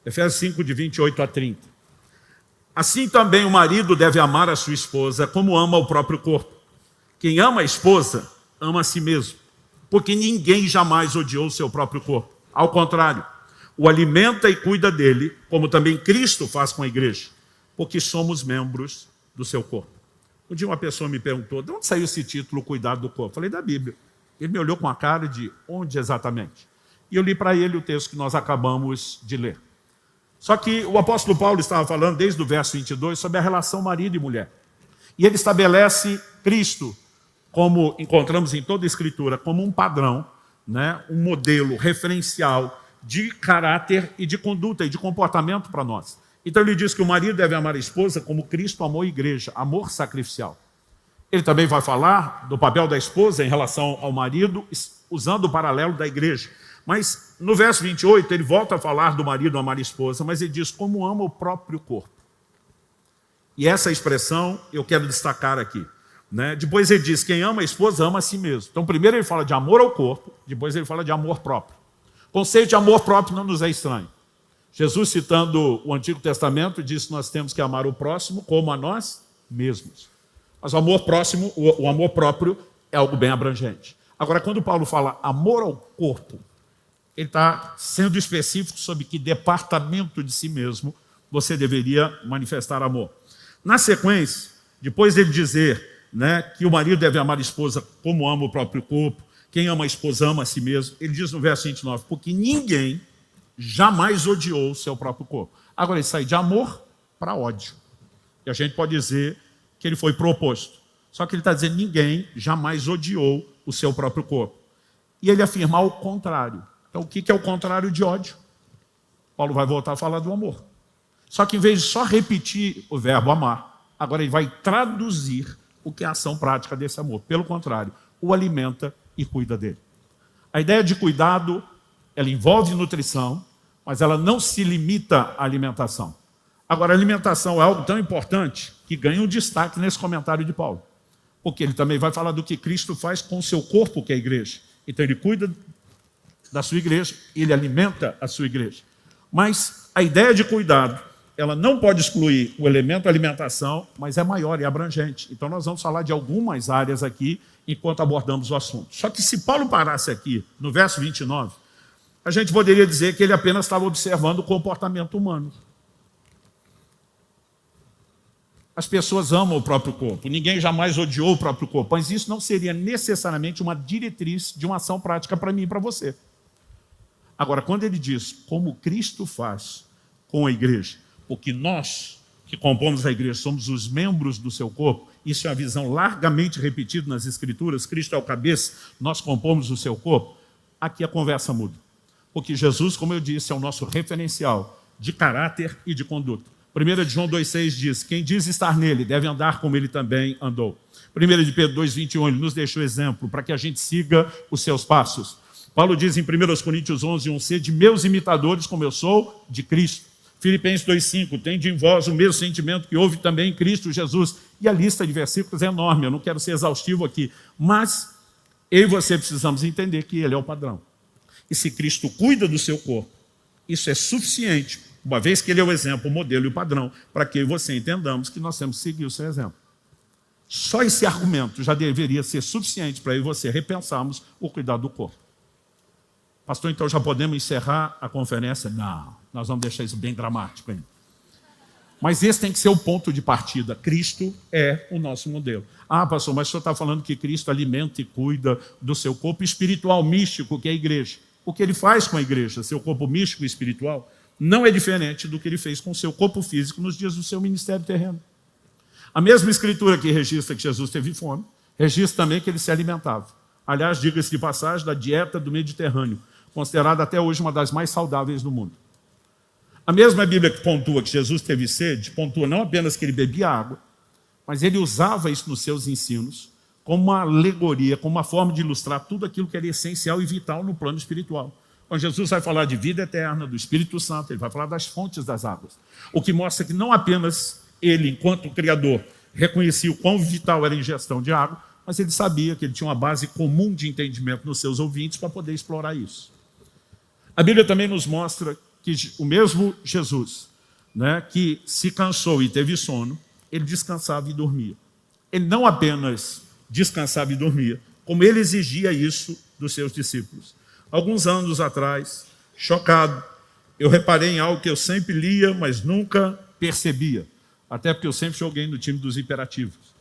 Efésios 5, de 28 a 30. Assim também o marido deve amar a sua esposa como ama o próprio corpo. Quem ama a esposa, ama a si mesmo, porque ninguém jamais odiou o seu próprio corpo. Ao contrário, o alimenta e cuida dele, como também Cristo faz com a igreja, porque somos membros do seu corpo. Um dia uma pessoa me perguntou, de onde saiu esse título, Cuidado do Corpo? Eu falei, da Bíblia. Ele me olhou com a cara de, onde exatamente? E eu li para ele o texto que nós acabamos de ler. Só que o apóstolo Paulo estava falando, desde o verso 22, sobre a relação marido e mulher. E ele estabelece Cristo, como encontramos em toda a Escritura, como um padrão, né, um modelo referencial de caráter e de conduta e de comportamento para nós. Então ele diz que o marido deve amar a esposa como Cristo amou a igreja, amor sacrificial. Ele também vai falar do papel da esposa em relação ao marido, usando o paralelo da igreja. Mas no verso 28 ele volta a falar do marido amar a esposa, mas ele diz como ama o próprio corpo. E essa expressão eu quero destacar aqui. Né? Depois ele diz, quem ama a esposa ama a si mesmo. Então primeiro ele fala de amor ao corpo, depois ele fala de amor próprio. O conceito de amor próprio não nos é estranho. Jesus, citando o Antigo Testamento, diz que nós temos que amar o próximo como a nós mesmos. Mas o amor próximo, o amor próprio, é algo bem abrangente. Agora, quando Paulo fala amor ao corpo, ele está sendo específico sobre que departamento de si mesmo você deveria manifestar amor. Na sequência, depois dele dizer, né, que o marido deve amar a esposa como ama o próprio corpo, quem ama a esposa ama a si mesmo, ele diz no verso 29, porque ninguém jamais odiou o seu próprio corpo. Agora ele sai de amor para ódio. E a gente pode dizer que ele foi proposto. Só que ele está dizendo ninguém jamais odiou o seu próprio corpo. E ele afirma o contrário. Então o que é o contrário de ódio? Paulo vai voltar a falar do amor. Só que em vez de só repetir o verbo amar, agora ele vai traduzir o que é a ação prática desse amor. Pelo contrário, o alimenta e cuida dele. A ideia de cuidado, ela envolve nutrição, mas ela não se limita à alimentação. Agora, a alimentação é algo tão importante que ganha um destaque nesse comentário de Paulo. Porque ele também vai falar do que Cristo faz com o seu corpo, que é a igreja. Então ele cuida da sua igreja, ele alimenta a sua igreja. Mas a ideia de cuidado, ela não pode excluir o elemento alimentação, mas é maior e abrangente. Então nós vamos falar de algumas áreas aqui, enquanto abordamos o assunto. Só que se Paulo parasse aqui, no verso 29, a gente poderia dizer que ele apenas estava observando o comportamento humano. As pessoas amam o próprio corpo, ninguém jamais odiou o próprio corpo, mas isso não seria necessariamente uma diretriz de uma ação prática para mim e para você. Agora, quando ele diz como Cristo faz com a igreja, porque nós que compomos a igreja somos os membros do seu corpo, isso é uma visão largamente repetida nas Escrituras, Cristo é o cabeça, nós compomos o seu corpo, aqui a conversa muda. Porque Jesus, como eu disse, é o nosso referencial de caráter e de conduta. 1 de João 2,6 diz, quem diz estar nele deve andar como ele também andou. 1 de Pedro 2,21, ele nos deixou exemplo para que a gente siga os seus passos. Paulo diz em 1 Coríntios 11:1, sede meus imitadores como eu sou de Cristo. Filipenses 2,5, tende em vós o mesmo sentimento que houve também em Cristo Jesus. E a lista de versículos é enorme, eu não quero ser exaustivo aqui, mas eu e você precisamos entender que ele é o padrão. E se Cristo cuida do seu corpo, isso é suficiente, uma vez que ele é o exemplo, o modelo e o padrão, para que eu e você entendamos que nós temos que seguir o seu exemplo. Só esse argumento já deveria ser suficiente para eu e você repensarmos o cuidado do corpo. Pastor, então já podemos encerrar a conferência? Não, nós vamos deixar isso bem dramático ainda. Mas esse tem que ser o ponto de partida. Cristo é o nosso modelo. Ah, pastor, mas o senhor está falando que Cristo alimenta e cuida do seu corpo espiritual místico, que é a igreja. O que ele faz com a igreja, seu corpo místico e espiritual, não é diferente do que ele fez com o seu corpo físico nos dias do seu ministério terreno. A mesma escritura que registra que Jesus teve fome, registra também que ele se alimentava. Aliás, diga-se de passagem, da dieta do Mediterrâneo, considerada até hoje uma das mais saudáveis do mundo. A mesma Bíblia que pontua que Jesus teve sede, pontua não apenas que ele bebia água, mas ele usava isso nos seus ensinos como uma alegoria, como uma forma de ilustrar tudo aquilo que era essencial e vital no plano espiritual. Quando Jesus vai falar de vida eterna, do Espírito Santo, ele vai falar das fontes das águas. O que mostra que não apenas ele, enquanto Criador, reconhecia o quão vital era a ingestão de água, mas ele sabia que ele tinha uma base comum de entendimento nos seus ouvintes para poder explorar isso. A Bíblia também nos mostra que o mesmo Jesus, né, que se cansou e teve sono, ele descansava e dormia. Ele não apenas descansava e dormia, como ele exigia isso dos seus discípulos. Alguns anos atrás, chocado, eu reparei em algo que eu sempre lia, mas nunca percebia. Até porque eu sempre joguei no time dos imperativos.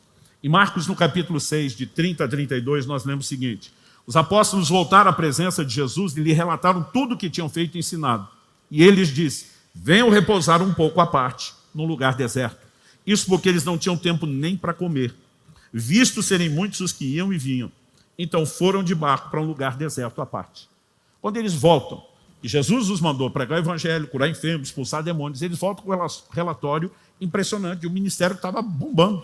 Em Marcos, no capítulo 6, de 30 a 32, nós lemos o seguinte: os apóstolos voltaram à presença de Jesus e lhe relataram tudo o que tinham feito e ensinado. E ele lhes disse: venham repousar um pouco à parte, num lugar deserto. Isso porque eles não tinham tempo nem para comer, visto serem muitos os que iam e vinham. Então foram de barco para um lugar deserto à parte. Quando eles voltam, e Jesus os mandou pregar o evangelho, curar enfermos, expulsar demônios, eles voltam com um relatório impressionante de um ministério que estava bombando.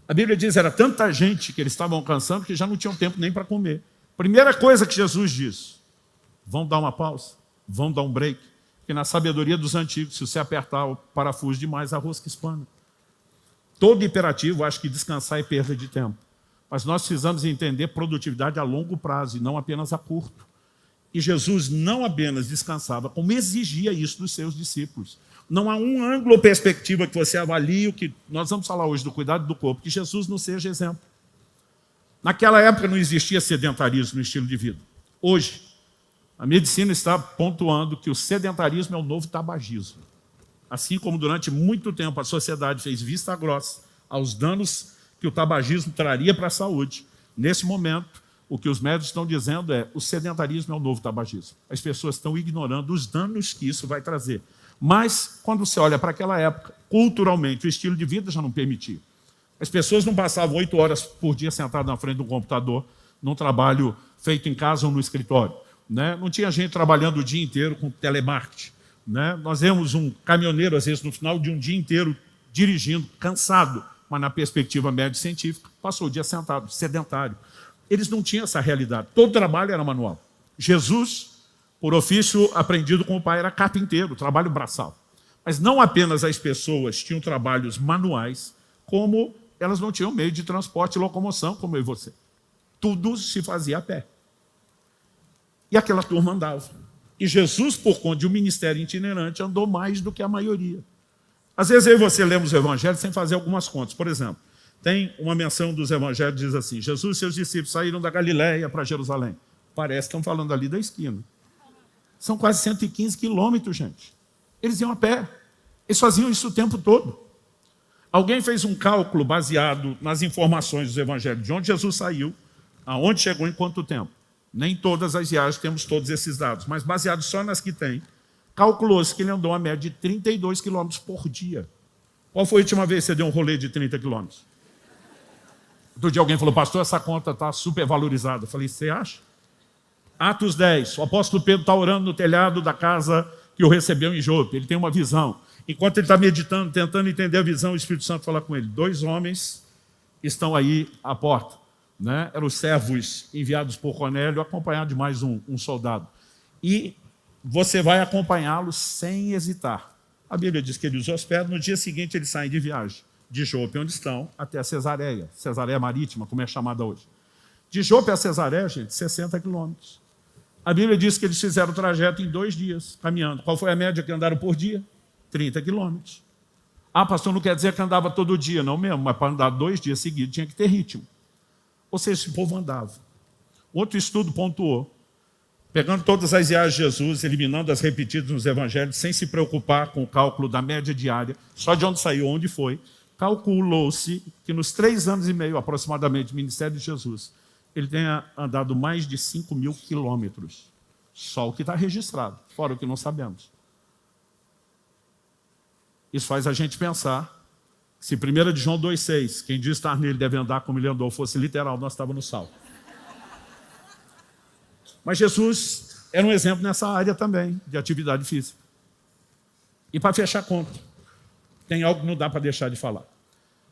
A Bíblia diz que era tanta gente que eles estavam alcançando que já não tinham tempo nem para comer. Primeira coisa que Jesus diz: vão dar uma pausa, vão dar um break, porque na sabedoria dos antigos, se você apertar o parafuso demais, a rosca espana. Todo imperativo acha que descansar é perda de tempo. Mas nós precisamos entender produtividade a longo prazo e não apenas a curto. E Jesus não apenas descansava, como exigia isso dos seus discípulos. Não há um ângulo ou perspectiva que você avalie o que nós vamos falar hoje do cuidado do corpo, que Jesus não seja exemplo. Naquela época não existia sedentarismo no estilo de vida. Hoje, a medicina está pontuando que o sedentarismo é o novo tabagismo. Assim como durante muito tempo a sociedade fez vista grossa aos danos que o tabagismo traria para a saúde, nesse momento, o que os médicos estão dizendo é: o sedentarismo é o novo tabagismo. As pessoas estão ignorando os danos que isso vai trazer. Mas, quando você olha para aquela época, culturalmente, o estilo de vida já não permitia. As pessoas não passavam 8 horas por dia sentadas na frente de um computador, num trabalho feito em casa ou no escritório, né? Não tinha gente trabalhando o dia inteiro com telemarketing, né? Nós vemos um caminhoneiro, às vezes, no final de um dia inteiro, dirigindo, cansado, mas na perspectiva médio-científica, passou o dia sentado, sedentário. Eles não tinham essa realidade. Todo trabalho era manual. Jesus, por ofício aprendido com o pai, era carpinteiro, trabalho braçal. Mas não apenas as pessoas tinham trabalhos manuais, como elas não tinham meio de transporte e locomoção, como eu e você. Tudo se fazia a pé. E aquela turma andava. E Jesus, por conta de um ministério itinerante, andou mais do que a maioria. Às vezes eu e você lemos o evangelho sem fazer algumas contas. Por exemplo, tem uma menção dos evangelhos que diz assim: Jesus e seus discípulos saíram da Galiléia para Jerusalém. Parece que estão falando ali da esquina. São quase 115 quilômetros, gente. Eles iam a pé. Eles faziam isso o tempo todo. Alguém fez um cálculo baseado nas informações dos evangelhos, de onde Jesus saiu, aonde chegou, em quanto tempo. Nem todas as viagens temos todos esses dados, mas baseado só nas que tem, calculou-se que ele andou a média de 32 quilômetros por dia. Qual foi a última vez que você deu um rolê de 30 quilômetros? Outro dia alguém falou: pastor, essa conta está super valorizada. Eu falei: você acha? Atos 10, o apóstolo Pedro está orando no telhado da casa que o recebeu em Jope. Ele tem uma visão. Enquanto ele está meditando, tentando entender a visão, o Espírito Santo fala com ele: 2 homens estão aí à porta. Né? Eram os servos enviados por Cornélio, acompanhados de mais um soldado. E você vai acompanhá-los sem hesitar. A Bíblia diz que ele os hospeda. No dia seguinte, eles saem de viagem, de Jope, onde estão, até Cesareia. Cesareia Marítima, como é chamada hoje. De Jope a Cesareia, gente, 60 quilômetros. A Bíblia diz que eles fizeram o trajeto em 2 dias, caminhando. Qual foi a média que andaram por dia? 30 quilômetros. Ah, pastor, não quer dizer que andava todo dia, não mesmo, mas para andar 2 dias seguidos tinha que ter ritmo. Ou seja, esse povo andava. Outro estudo pontuou, pegando todas as viagens de Jesus, eliminando as repetidas nos evangelhos, sem se preocupar com o cálculo da média diária, só de onde saiu, onde foi, calculou-se que nos 3 anos e meio, aproximadamente, do ministério de Jesus, ele tenha andado mais de 5.000 quilômetros. Só o que está registrado, fora o que não sabemos. Isso faz a gente pensar, se 1 de João 2,6, quem diz estar nele deve andar como ele andou, fosse literal, nós estávamos no sal. Mas Jesus era um exemplo nessa área também, de atividade física. E para fechar a conta, tem algo que não dá para deixar de falar.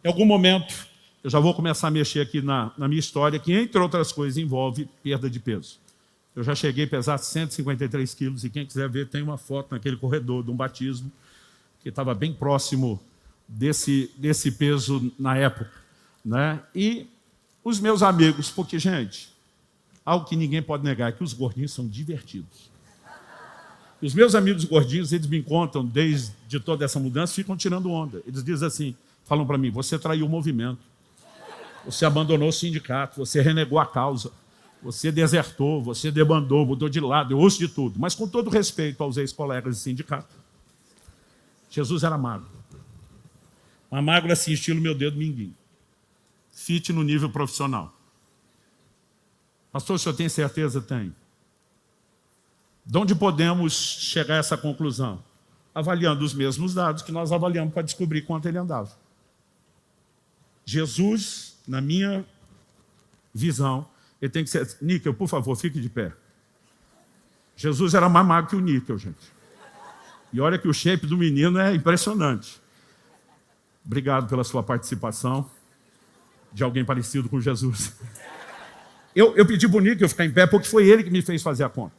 Em algum momento, eu já vou começar a mexer aqui na minha história, que, entre outras coisas, envolve perda de peso. Eu já cheguei a pesar 153 quilos, e quem quiser ver, tem uma foto naquele corredor de um batismo, que estava bem próximo desse peso na época. Né? E os meus amigos, porque, gente, algo que ninguém pode negar é que os gordinhos são divertidos. E os meus amigos gordinhos, eles me contam, desde toda essa mudança, ficam tirando onda. Eles dizem assim, falam para mim, você traiu o movimento, você abandonou o sindicato, você renegou a causa, você desertou, você debandou, mudou de lado, eu ouço de tudo. Mas com todo respeito aos ex-colegas de sindicato, Jesus era magro. Mas magro assim, estilo meu dedo minguinho. Fit no nível profissional. Pastor, o senhor tem certeza? Tem. De onde podemos chegar a essa conclusão? Avaliando os mesmos dados que nós avaliamos para descobrir quanto ele andava. Jesus, na minha visão, ele tem que ser... Níquel, por favor, fique de pé. Jesus era mais magro que o níquel, gente. E olha que o shape do menino é impressionante. Obrigado pela sua participação, de alguém parecido com Jesus. Eu pedi para o Níquel ficar em pé porque foi ele que me fez fazer a conta.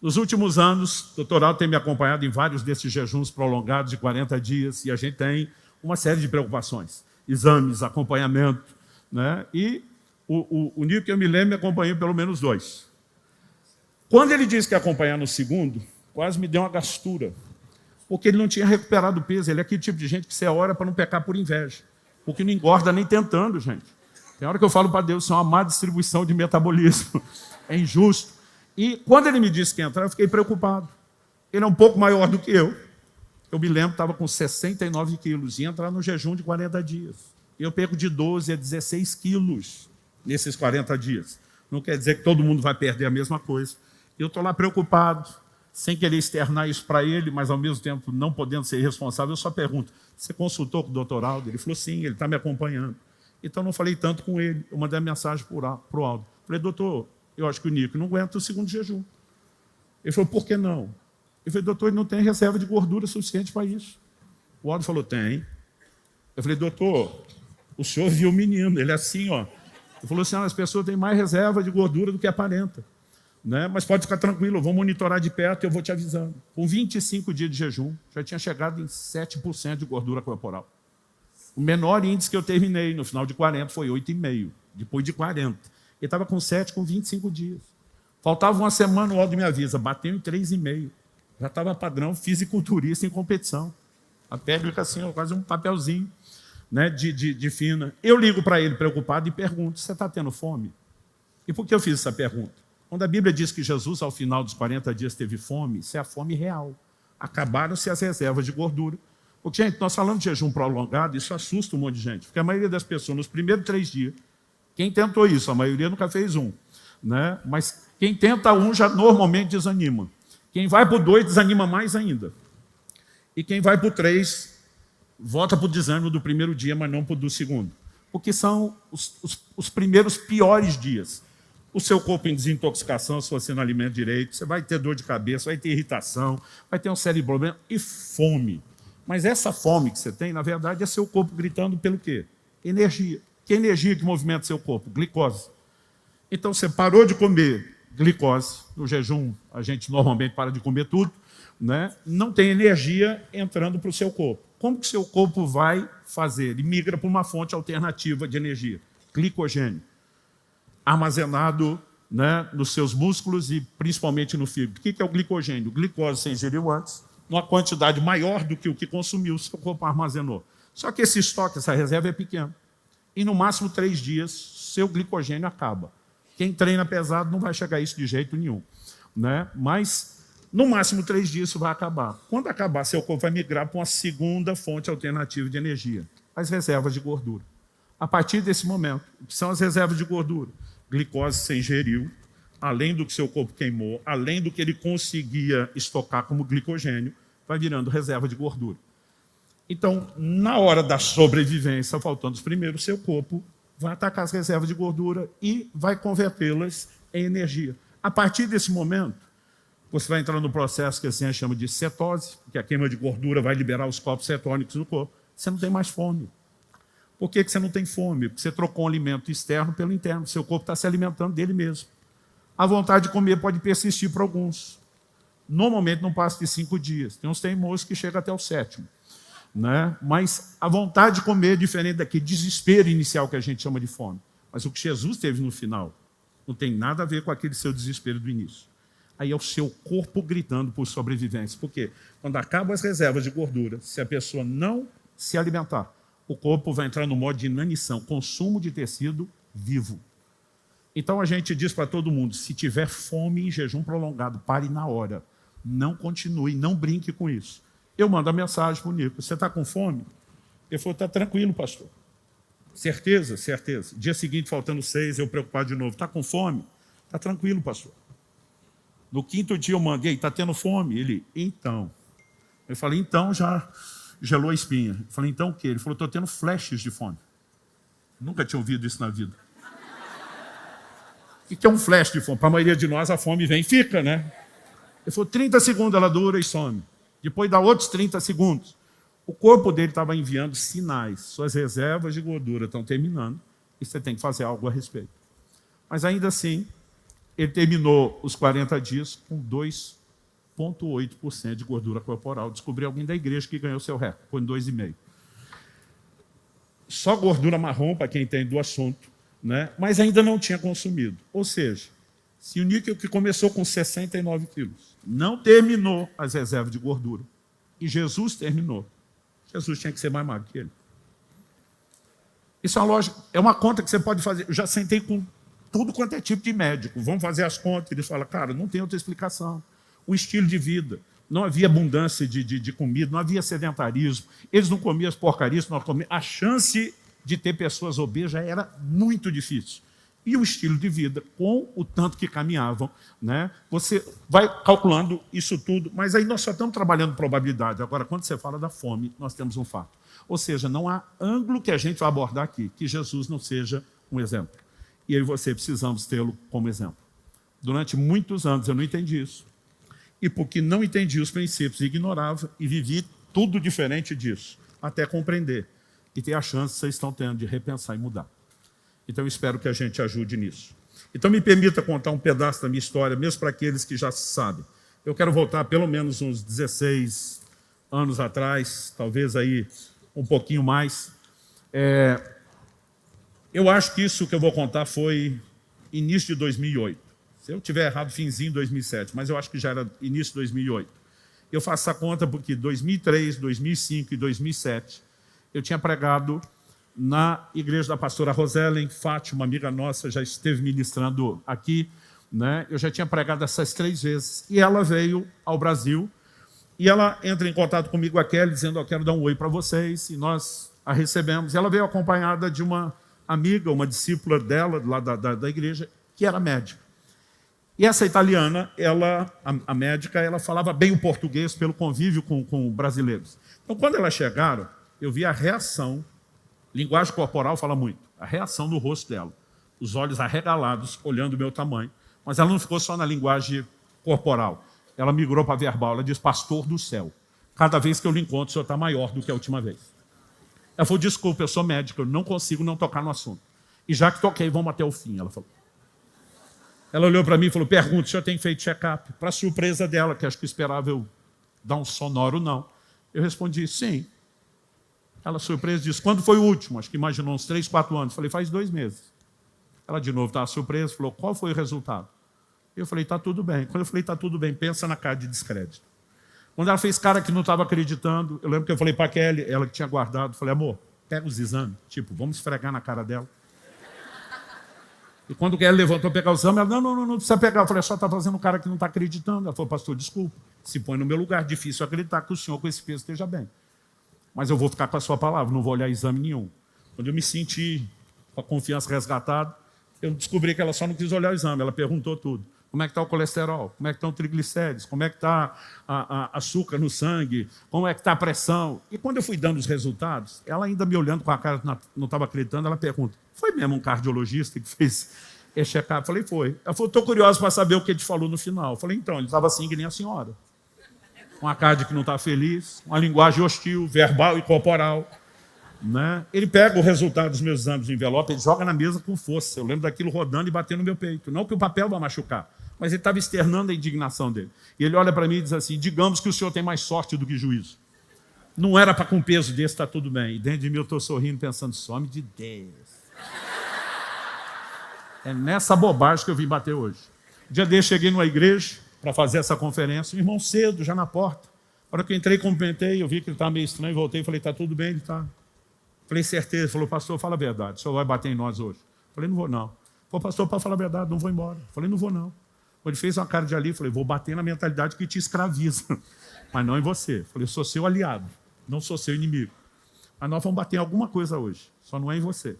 Nos últimos anos, o doutor Aldo tem me acompanhado em vários desses jejuns prolongados de 40 dias e a gente tem uma série de preocupações. Exames, acompanhamento, né? E o Níquel, eu me lembro, me acompanhou pelo menos 2. Quando ele disse que ia acompanhar no segundo, quase me deu uma gastura. Porque ele não tinha recuperado o peso. Ele é aquele tipo de gente que você ora para não pecar por inveja. Porque não engorda nem tentando, gente. Tem hora que eu falo para Deus, isso é uma má distribuição de metabolismo. É injusto. E quando ele me disse que ia entrar, eu fiquei preocupado. Ele é um pouco maior do que eu. Eu me lembro, estava com 69 quilos. Ia entrar no jejum de 40 dias. E eu perco de 12 a 16 quilos nesses 40 dias. Não quer dizer que todo mundo vai perder a mesma coisa. Eu estou lá preocupado, sem querer externar isso para ele, mas ao mesmo tempo não podendo ser responsável, eu só pergunto, você consultou com o doutor Aldo? Ele falou, sim, ele está me acompanhando. Então não falei tanto com ele, eu mandei a mensagem para o Aldo. Falei, doutor, eu acho que o Nico não aguenta o segundo jejum. Ele falou, por que não? Eu falei, doutor, ele não tem reserva de gordura suficiente para isso. O Aldo falou, tem. Eu falei, doutor, o senhor viu o menino, ele é assim, ó. Ele falou assim, as pessoas têm mais reserva de gordura do que aparenta. Né? Mas pode ficar tranquilo, eu vou monitorar de perto e eu vou te avisando. Com 25 dias de jejum, já tinha chegado em 7% de gordura corporal. O menor índice que eu terminei no final de 40 foi 8,5, depois de 40. Ele estava com 7 com 25 dias. Faltava uma semana, o Aldo me avisa, bateu em 3,5. Já estava padrão fisiculturista em competição. A pele fica assim, ó, quase um papelzinho, né, de fina. Eu ligo para ele preocupado e pergunto, você está tendo fome? E por que eu fiz essa pergunta? Quando a Bíblia diz que Jesus, ao final dos 40 dias, teve fome, isso é a fome real. Acabaram-se as reservas de gordura. Porque, gente, nós falamos de jejum prolongado, isso assusta um monte de gente. Porque a maioria das pessoas, nos primeiros 3 dias, quem tentou isso, a maioria nunca fez um. Né? Mas quem tenta um já normalmente desanima. Quem vai para o 2 desanima mais ainda. E quem vai para o 3 volta para o desânimo do primeiro dia, mas não para o do segundo. Porque são os primeiros piores dias. O seu corpo em desintoxicação, se você não alimenta direito, você vai ter dor de cabeça, vai ter irritação, vai ter uma série de problemas e fome. Mas essa fome que você tem, na verdade, é seu corpo gritando pelo quê? Energia. Que energia que movimenta seu corpo? Glicose. Então, você parou de comer glicose, no jejum a gente normalmente para de comer tudo, né? Não tem energia entrando para o seu corpo. Como que seu corpo vai fazer? Ele migra para uma fonte alternativa de energia, glicogênio, armazenado, né, nos seus músculos e principalmente no fígado. O que é o glicogênio? Glicose você ingeriu antes, numa quantidade maior do que o que consumiu, o seu corpo armazenou. Só que esse estoque, essa reserva é pequena. E no máximo 3 dias, seu glicogênio acaba. Quem treina pesado não vai chegar a isso de jeito nenhum. Né? Mas, no máximo 3 dias, isso vai acabar. Quando acabar, seu corpo vai migrar para uma segunda fonte alternativa de energia, as reservas de gordura. A partir desse momento, o que são as reservas de gordura? Glicose você ingeriu, além do que seu corpo queimou, além do que ele conseguia estocar como glicogênio, vai virando reserva de gordura. Então, na hora da sobrevivência, faltando os primeiros, seu corpo vai atacar as reservas de gordura e vai convertê-las em energia. A partir desse momento, você vai entrar no processo que a ciência chama de cetose, porque a queima de gordura vai liberar os corpos cetônicos do corpo. Você não tem mais fome. Por que você não tem fome? Porque você trocou um alimento externo pelo interno. Seu corpo está se alimentando dele mesmo. A vontade de comer pode persistir para alguns. Normalmente não passa de 5 dias. Tem uns teimosos que chegam até o 7º. Né? Mas a vontade de comer é diferente daquele desespero inicial que a gente chama de fome. Mas o que Jesus teve no final não tem nada a ver com aquele seu desespero do início. Aí é o seu corpo gritando por sobrevivência. Por quê? Quando acabam as reservas de gordura, se a pessoa não se alimentar, o corpo vai entrar no modo de inanição, consumo de tecido vivo. Então a gente diz para todo mundo, se tiver fome em jejum prolongado, pare na hora. Não continue, não brinque com isso. Eu mando a mensagem para o Nico, você está com fome? Ele falou, está tranquilo, pastor. Certeza? Certeza. Dia seguinte, faltando 6, eu preocupado de novo. Está com fome? Está tranquilo, pastor. No 5º dia eu mandei, está tendo fome? Ele, então. Eu falei, então já gelou a espinha. Eu falei, então o quê? Ele falou, estou tendo flashes de fome. Nunca tinha ouvido isso na vida. O que é um flash de fome? Para a maioria de nós, a fome vem e fica, né? Ele falou, 30 segundos ela dura e some. Depois dá outros 30 segundos. O corpo dele estava enviando sinais. Suas reservas de gordura estão terminando e você tem que fazer algo a respeito. Mas ainda assim, ele terminou os 40 dias com 2,8% de gordura corporal. Descobri alguém da igreja que ganhou seu recorde, foi em 2,5%. Só gordura marrom, para quem entende do assunto, né? Mas ainda não tinha consumido. Ou seja, se o níquel que começou com 69 quilos não terminou as reservas de gordura, e Jesus terminou, Jesus tinha que ser mais magro que ele. Isso é uma lógica, é uma conta que você pode fazer. Eu já sentei com tudo quanto é tipo de médico. Vamos fazer as contas. Eles falam, cara, não tem outra explicação. O estilo de vida. Não havia abundância de comida, não havia sedentarismo. Eles não comiam as porcarias, nós comíamos. A chance de ter pessoas obesas era muito difícil. E o estilo de vida, com o tanto que caminhavam, né? Você vai calculando isso tudo, mas aí nós só estamos trabalhando probabilidade. Agora, quando você fala da fome, nós temos um fato. Ou seja, não há ângulo que a gente vai abordar aqui, que Jesus não seja um exemplo. E eu e você precisamos tê-lo como exemplo. Durante muitos anos eu não entendi isso. E porque não entendi os princípios, ignorava e vivi tudo diferente disso, até compreender. E ter a chance que vocês estão tendo de repensar e mudar. Então eu espero que a gente ajude nisso. Então me permita contar um pedaço da minha história, mesmo para aqueles que já sabem. Eu quero voltar pelo menos uns 16 anos atrás, talvez aí um pouquinho mais. Eu acho que isso que eu vou contar foi início de 2008. Se eu tiver errado, finzinho de 2007, mas eu acho que já era início de 2008. Eu faço essa conta porque 2003, 2005 e 2007 eu tinha pregado na igreja da pastora Rosela, em Fátima, uma amiga nossa, já esteve ministrando aqui, né? Eu já tinha pregado essas 3 vezes. E ela veio ao Brasil, e ela entra em contato comigo, a Kelly, dizendo, eu quero dar um oi para vocês, e nós a recebemos. E ela veio acompanhada de uma amiga, uma discípula dela, lá da igreja, que era médica. E essa italiana, a médica, ela falava bem o português pelo convívio com brasileiros. Então, quando elas chegaram, eu vi a reação. Linguagem corporal fala muito. A reação no rosto dela. Os olhos arregalados, olhando o meu tamanho. Mas ela não ficou só na linguagem corporal. Ela migrou para a verbal. Ela diz, pastor do céu. Cada vez que eu lhe encontro, o senhor está maior do que a última vez. Ela falou, desculpa, eu sou médica, eu não consigo não tocar no assunto. E já que toquei, vamos até o fim, ela falou. Ela olhou para mim e falou, pergunta, o senhor tem feito check-up? Para surpresa dela, que acho que esperava eu dar um sonoro, não. Eu respondi, sim. Ela, surpresa, disse, quando foi o último? Acho que imaginou uns 3, 4 anos. Falei, faz 2 meses. Ela de novo estava surpresa, falou, qual foi o resultado? Eu falei, está tudo bem. Quando eu falei, está tudo bem, pensa na cara de descrédito. Quando ela fez cara que não estava acreditando, eu lembro que eu falei para a Kelly, ela que tinha guardado, falei, amor, pega os exames, tipo, vamos esfregar na cara dela. E quando o Kelly levantou para pegar o exame, ela, não precisa pegar. Eu falei, só está fazendo um cara que não está acreditando. Ela falou, pastor, desculpa, se põe no meu lugar, difícil acreditar que o senhor com esse peso esteja bem. Mas eu vou ficar com a sua palavra, não vou olhar exame nenhum. Quando eu me senti com a confiança resgatada, eu descobri que ela só não quis olhar o exame, ela perguntou tudo. Como é que está o colesterol? Como é que estão os triglicéridos? Como é que está açúcar no sangue? Como é que está a pressão? E quando eu fui dando os resultados, ela ainda me olhando com a cara que não estava acreditando, ela pergunta, foi mesmo um cardiologista que fez esse check-up? Eu falei, foi. Ela falou, estou curioso para saber o que ele falou no final. Eu falei, então, ele estava assim que nem a senhora. Uma cara de que não está feliz, uma linguagem hostil, verbal e corporal. Né? Ele pega o resultado dos meus exames no envelope, ele joga na mesa com força. Eu lembro daquilo rodando e batendo no meu peito. Não que o papel vai machucar, mas ele estava externando a indignação dele. E ele olha para mim e diz assim, digamos que o senhor tem mais sorte do que juízo. Não era para com um peso desse, está tudo bem. E dentro de mim eu estou sorrindo, pensando, some de Deus. É nessa bobagem que eu vim bater hoje. Um dia desse, cheguei numa igreja, para fazer essa conferência. O irmão cedo, já na porta. A hora que eu entrei, cumprimentei, eu vi que ele estava meio estranho, voltei e falei, está tudo bem? Ele está. Falei, certeza. Ele falou, pastor, fala a verdade, o senhor vai bater em nós hoje? Falei, não vou não. Falei, pastor, para falar a verdade, não vou embora. Falei, não vou não. Ele fez uma cara de alívio, falei, vou bater na mentalidade que te escraviza, mas não em você. Falei, eu sou seu aliado, não sou seu inimigo. Mas nós vamos bater em alguma coisa hoje, só não é em você.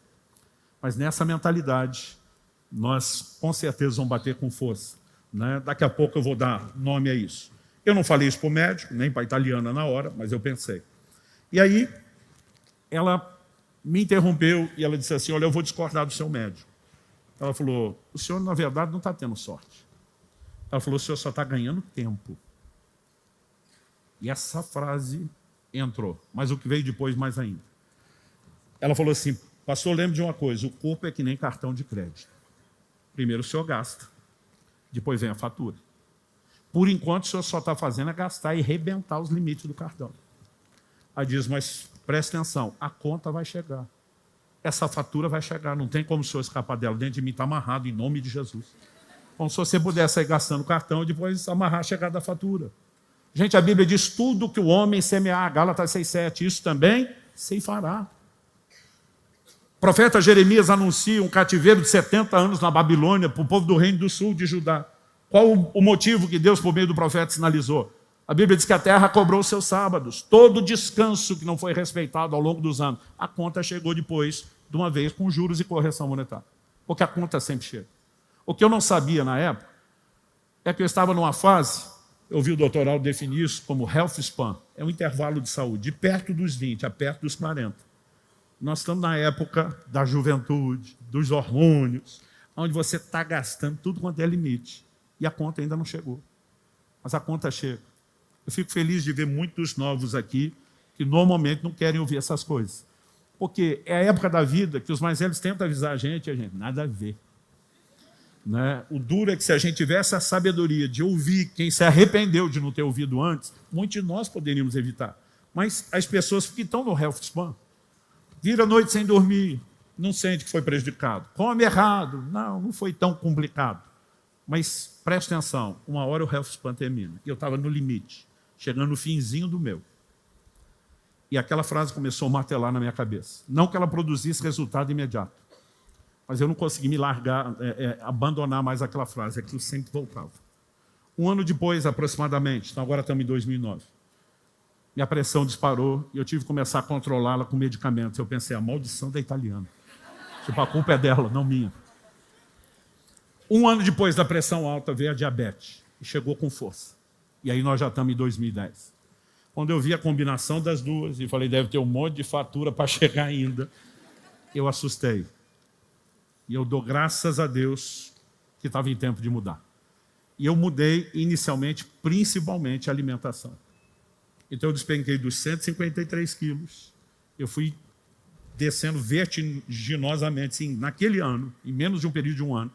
Mas nessa mentalidade, nós com certeza vamos bater com força. Né? Daqui a pouco eu vou dar nome a isso. Eu não falei isso para o médico, nem para a italiana na hora, mas eu pensei. E aí, ela me interrompeu e ela disse assim, olha, eu vou discordar do seu médico. Ela falou, o senhor, na verdade, não está tendo sorte. Ela falou, o senhor só está ganhando tempo. E essa frase entrou, mas o que veio depois mais ainda. Ela falou assim, pastor, lembre de uma coisa, o corpo é que nem cartão de crédito. Primeiro o senhor gasta, depois vem a fatura. Por enquanto, o senhor só está fazendo é gastar e arrebentar os limites do cartão. Aí diz, mas preste atenção, a conta vai chegar. Essa fatura vai chegar, não tem como o senhor escapar dela. Dentro de mim está amarrado, em nome de Jesus. Como se você pudesse sair gastando o cartão e depois amarrar a chegada da fatura. Gente, a Bíblia diz tudo que o homem semear, Gálatas 6,7, isso também ceifará. O profeta Jeremias anuncia um cativeiro de 70 anos na Babilônia para o povo do reino do sul de Judá. Qual o motivo que Deus, por meio do profeta, sinalizou? A Bíblia diz que a terra cobrou os seus sábados. Todo descanso que não foi respeitado ao longo dos anos. A conta chegou depois, de uma vez, com juros e correção monetária. Porque a conta sempre chega. O que eu não sabia na época é que eu estava numa fase, eu vi o doutor Aldo definir isso como health span, é um intervalo de saúde, de perto dos 20 a perto dos 40. Nós estamos na época da juventude, dos hormônios, onde você está gastando tudo quanto é limite. E a conta ainda não chegou. Mas a conta chega. Eu fico feliz de ver muitos novos aqui que normalmente não querem ouvir essas coisas. Porque é a época da vida que os mais velhos tentam avisar a gente, nada a ver. Né? O duro é que se a gente tivesse a sabedoria de ouvir quem se arrependeu de não ter ouvido antes, muitos de nós poderíamos evitar. Mas as pessoas que estão no health span, vira a noite sem dormir, não sente que foi prejudicado. Come errado, não foi tão complicado. Mas preste atenção, uma hora o health span termina. E eu estava no limite, chegando no finzinho do meu. E aquela frase começou a martelar na minha cabeça. Não que ela produzisse resultado imediato. Mas eu não consegui me largar, abandonar mais aquela frase, aquilo sempre voltava. Um ano depois, aproximadamente, então agora estamos em 2009, minha pressão disparou e eu tive que começar a controlá-la com medicamentos. Eu pensei, a maldição da italiana. Tipo, a culpa é dela, não minha. Um ano depois da pressão alta veio a diabetes e chegou com força. E aí nós já estamos em 2010. Quando eu vi a combinação das duas e falei, deve ter um monte de fatura para chegar ainda, eu assustei. E eu dou graças a Deus que estava em tempo de mudar. E eu mudei inicialmente, principalmente, a alimentação. Então eu despenquei dos 153 quilos, eu fui descendo vertiginosamente, assim, naquele ano, em menos de um período de um ano,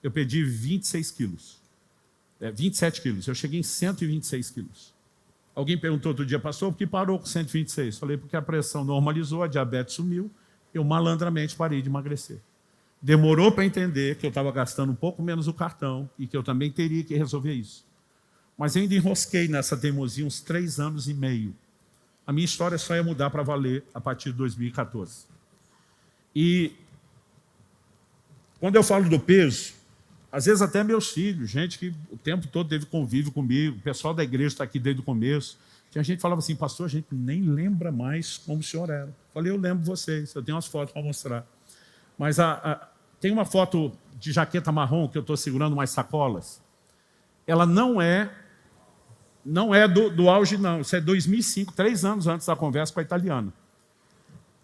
eu perdi 26 quilos. 27 quilos, eu cheguei em 126 quilos. Alguém perguntou outro dia, pastor, por que parou com 126? Falei, porque a pressão normalizou, a diabetes sumiu, eu malandramente parei de emagrecer. Demorou para entender que eu estava gastando um pouco menos o cartão e que eu também teria que resolver isso. Mas eu ainda enrosquei nessa teimosia uns 3 anos e meio. A minha história só ia mudar para valer a partir de 2014. E quando eu falo do peso, às vezes até meus filhos, gente que o tempo todo teve convívio comigo, o pessoal da igreja está aqui desde o começo, tinha gente que falava assim, pastor, a gente nem lembra mais como o senhor era. Falei, eu lembro vocês, eu tenho umas fotos para mostrar. Mas tem uma foto de jaqueta marrom que eu estou segurando umas sacolas. Ela não é do auge, não. Isso é 2005, 3 anos antes da conversa com a italiana.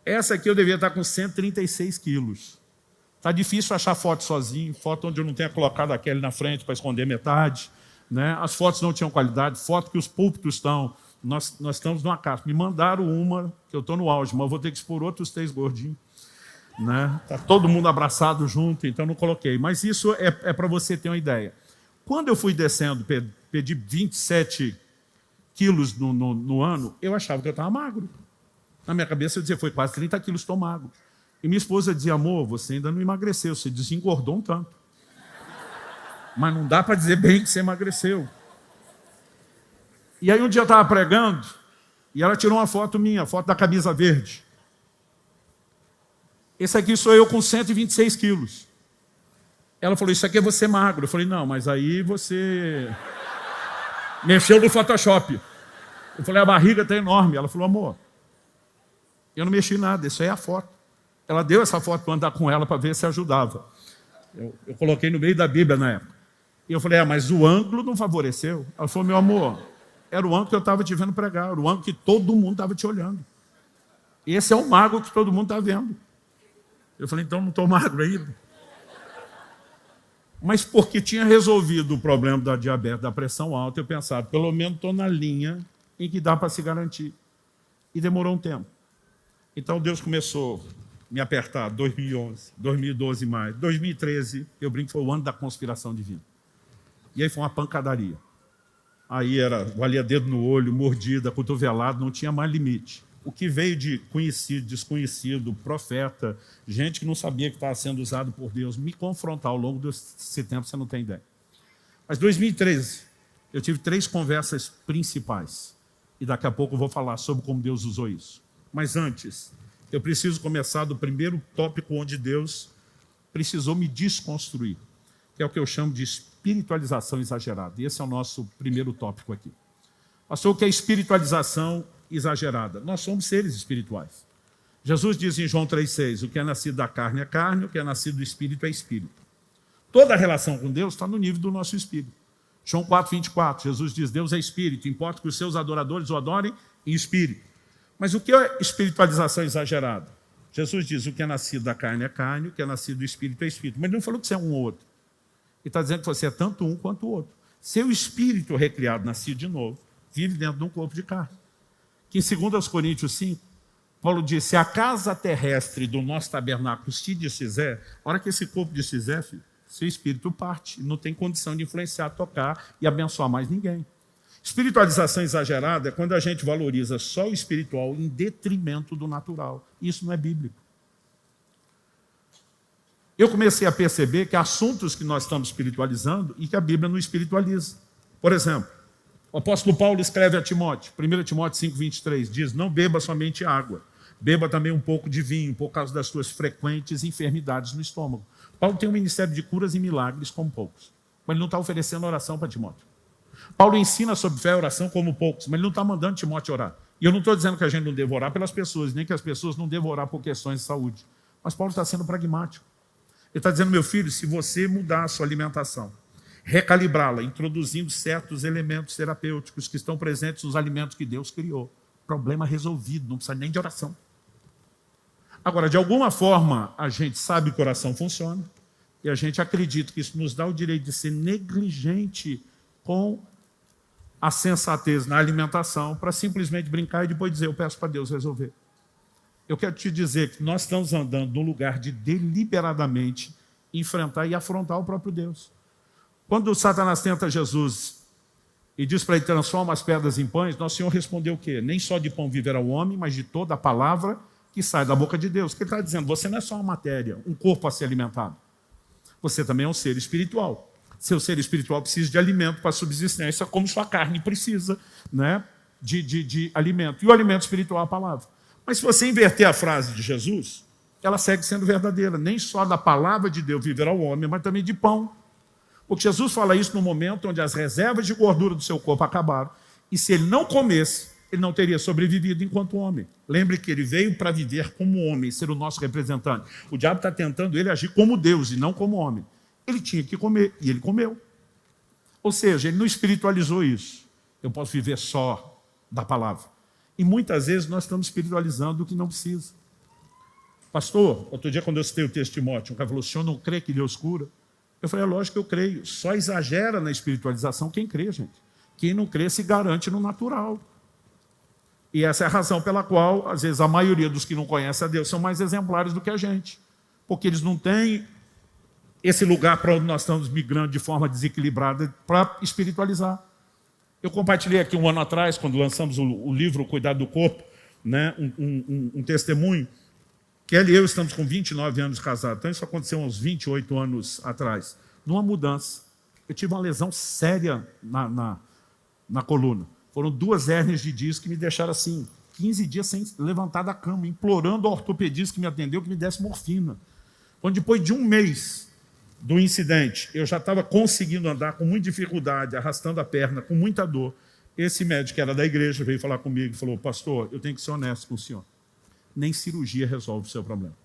Essa aqui eu devia estar com 136 quilos. Está difícil achar foto sozinho, foto onde eu não tenha colocado a Kelly na frente para esconder metade. Né? As fotos não tinham qualidade, foto que os púlpitos estão. Nós estamos numa casa. Me mandaram uma, que eu estou no auge, mas eu vou ter que expor outros 3 gordinhos. Né? Tá todo mundo abraçado junto, então não coloquei. Mas isso é para você ter uma ideia. Quando eu fui descendo, perdi 27 quilos no ano, eu achava que eu estava magro. Na minha cabeça eu dizia, foi quase 30 quilos, estou magro. E minha esposa dizia, amor, você ainda não emagreceu, você desengordou um tanto. Mas não dá para dizer bem que você emagreceu. E aí um dia eu estava pregando, e ela tirou uma foto minha, a foto da camisa verde. Esse aqui sou eu com 126 quilos. Ela falou, isso aqui é você magro. Eu falei, não, mas aí você mexeu no Photoshop. Eu falei, a barriga está enorme. Ela falou, amor, eu não mexi nada, isso aí é a foto. Ela deu essa foto para andar com ela para ver se ajudava. Eu coloquei no meio da Bíblia na época. E eu falei, mas o ângulo não favoreceu. Ela falou, meu amor, era o ângulo que eu estava te vendo pregar, era o ângulo que todo mundo estava te olhando. Esse é o magro que todo mundo está vendo. Eu falei, então não estou magro ainda. Mas porque tinha resolvido o problema da diabetes, da pressão alta, eu pensava, pelo menos estou na linha em que dá para se garantir. E demorou um tempo. Então Deus começou a me apertar, 2011, 2012 mais, 2013, eu brinco que foi o ano da conspiração divina. E aí foi uma pancadaria. Aí valia dedo no olho, mordida, cotovelado, não tinha mais limite. O que veio de conhecido, desconhecido, profeta, gente que não sabia que estava sendo usado por Deus, me confrontar ao longo desse tempo, você não tem ideia. Mas 2013, eu tive 3 conversas principais. E daqui a pouco eu vou falar sobre como Deus usou isso. Mas antes, eu preciso começar do primeiro tópico onde Deus precisou me desconstruir, que é o que eu chamo de espiritualização exagerada. E esse é o nosso primeiro tópico aqui. Pastor, o que é espiritualização exagerada? Nós somos seres espirituais. Jesus diz em João 3,6, o que é nascido da carne é carne, o que é nascido do espírito é espírito. Toda a relação com Deus está no nível do nosso espírito. João 4,24, Jesus diz, Deus é espírito, importa que os seus adoradores o adorem em espírito. Mas o que é espiritualização exagerada? Jesus diz, o que é nascido da carne é carne, o que é nascido do espírito é espírito. Mas ele não falou que você é um ou outro. Ele está dizendo que você é tanto um quanto o outro. Seu espírito recriado, nascido de novo, vive dentro de um corpo de carne. Que em 2 Coríntios 5, Paulo diz, se a casa terrestre do nosso tabernáculo se desfizer, a hora que esse corpo desfizer, filho, seu espírito parte, não tem condição de influenciar, tocar e abençoar mais ninguém. Espiritualização exagerada é quando a gente valoriza só o espiritual em detrimento do natural. Isso não é bíblico. Eu comecei a perceber que há assuntos que nós estamos espiritualizando e que a Bíblia não espiritualiza. Por exemplo, o apóstolo Paulo escreve a Timóteo, 1 Timóteo 5,23, diz, não beba somente água, beba também um pouco de vinho, por causa das suas frequentes enfermidades no estômago. Paulo tem um ministério de curas e milagres como poucos, mas ele não está oferecendo oração para Timóteo. Paulo ensina sobre fé e oração como poucos, mas ele não está mandando Timóteo orar. E eu não estou dizendo que a gente não deve orar pelas pessoas, nem que as pessoas não devem orar por questões de saúde. Mas Paulo está sendo pragmático. Ele está dizendo, meu filho, se você mudar a sua alimentação, recalibrá-la, introduzindo certos elementos terapêuticos que estão presentes nos alimentos que Deus criou, problema resolvido, não precisa nem de oração. Agora, de alguma forma, a gente sabe que a oração funciona e a gente acredita que isso nos dá o direito de ser negligente com a sensatez na alimentação para simplesmente brincar e depois dizer, eu peço para Deus resolver. Eu quero te dizer que nós estamos andando num lugar de deliberadamente enfrentar e afrontar o próprio Deus. Quando Satanás tenta Jesus e diz para ele, transforma as pedras em pães, nosso Senhor respondeu o quê? Nem só de pão viverá o homem, mas de toda a palavra que sai da boca de Deus. O que ele está dizendo? Você não é só uma matéria, um corpo a ser alimentado. Você também é um ser espiritual. Seu ser espiritual precisa de alimento para subsistência, como sua carne precisa, né, de alimento. E o alimento espiritual é a palavra. Mas se você inverter a frase de Jesus, ela segue sendo verdadeira. Nem só da palavra de Deus viverá o homem, mas também de pão. Porque Jesus fala isso no momento onde as reservas de gordura do seu corpo acabaram. E se ele não comesse, ele não teria sobrevivido enquanto homem. Lembre que ele veio para viver como homem, ser o nosso representante. O diabo está tentando ele agir como Deus e não como homem. Ele tinha que comer, e ele comeu. Ou seja, ele não espiritualizou isso. Eu posso viver só da palavra. E muitas vezes nós estamos espiritualizando o que não precisa. Pastor, outro dia quando eu citei o texto de Timóteo, um cara falou, o senhor não crê que Deus cura? Eu falei, é lógico que eu creio. Só exagera na espiritualização quem crê, gente. Quem não crê se garante no natural. E essa é a razão pela qual, às vezes, a maioria dos que não conhecem a Deus são mais exemplares do que a gente. Porque eles não têm esse lugar para onde nós estamos migrando de forma desequilibrada para espiritualizar. Eu compartilhei aqui um ano atrás, quando lançamos o livro O Cuidado do Corpo, né, um testemunho. Kelly e eu estamos com 29 anos casados, então isso aconteceu uns 28 anos atrás. Numa mudança, eu tive uma lesão séria na coluna. Foram 2 hérnias de disco que me deixaram assim, 15 dias sem levantar da cama, implorando ao ortopedista que me atendeu que me desse morfina. Quando depois de 1 mês do incidente, eu já estava conseguindo andar com muita dificuldade, arrastando a perna, com muita dor. Esse médico, que era da igreja, veio falar comigo e falou: pastor, eu tenho que ser honesto com o senhor. Nem cirurgia resolve o seu problema.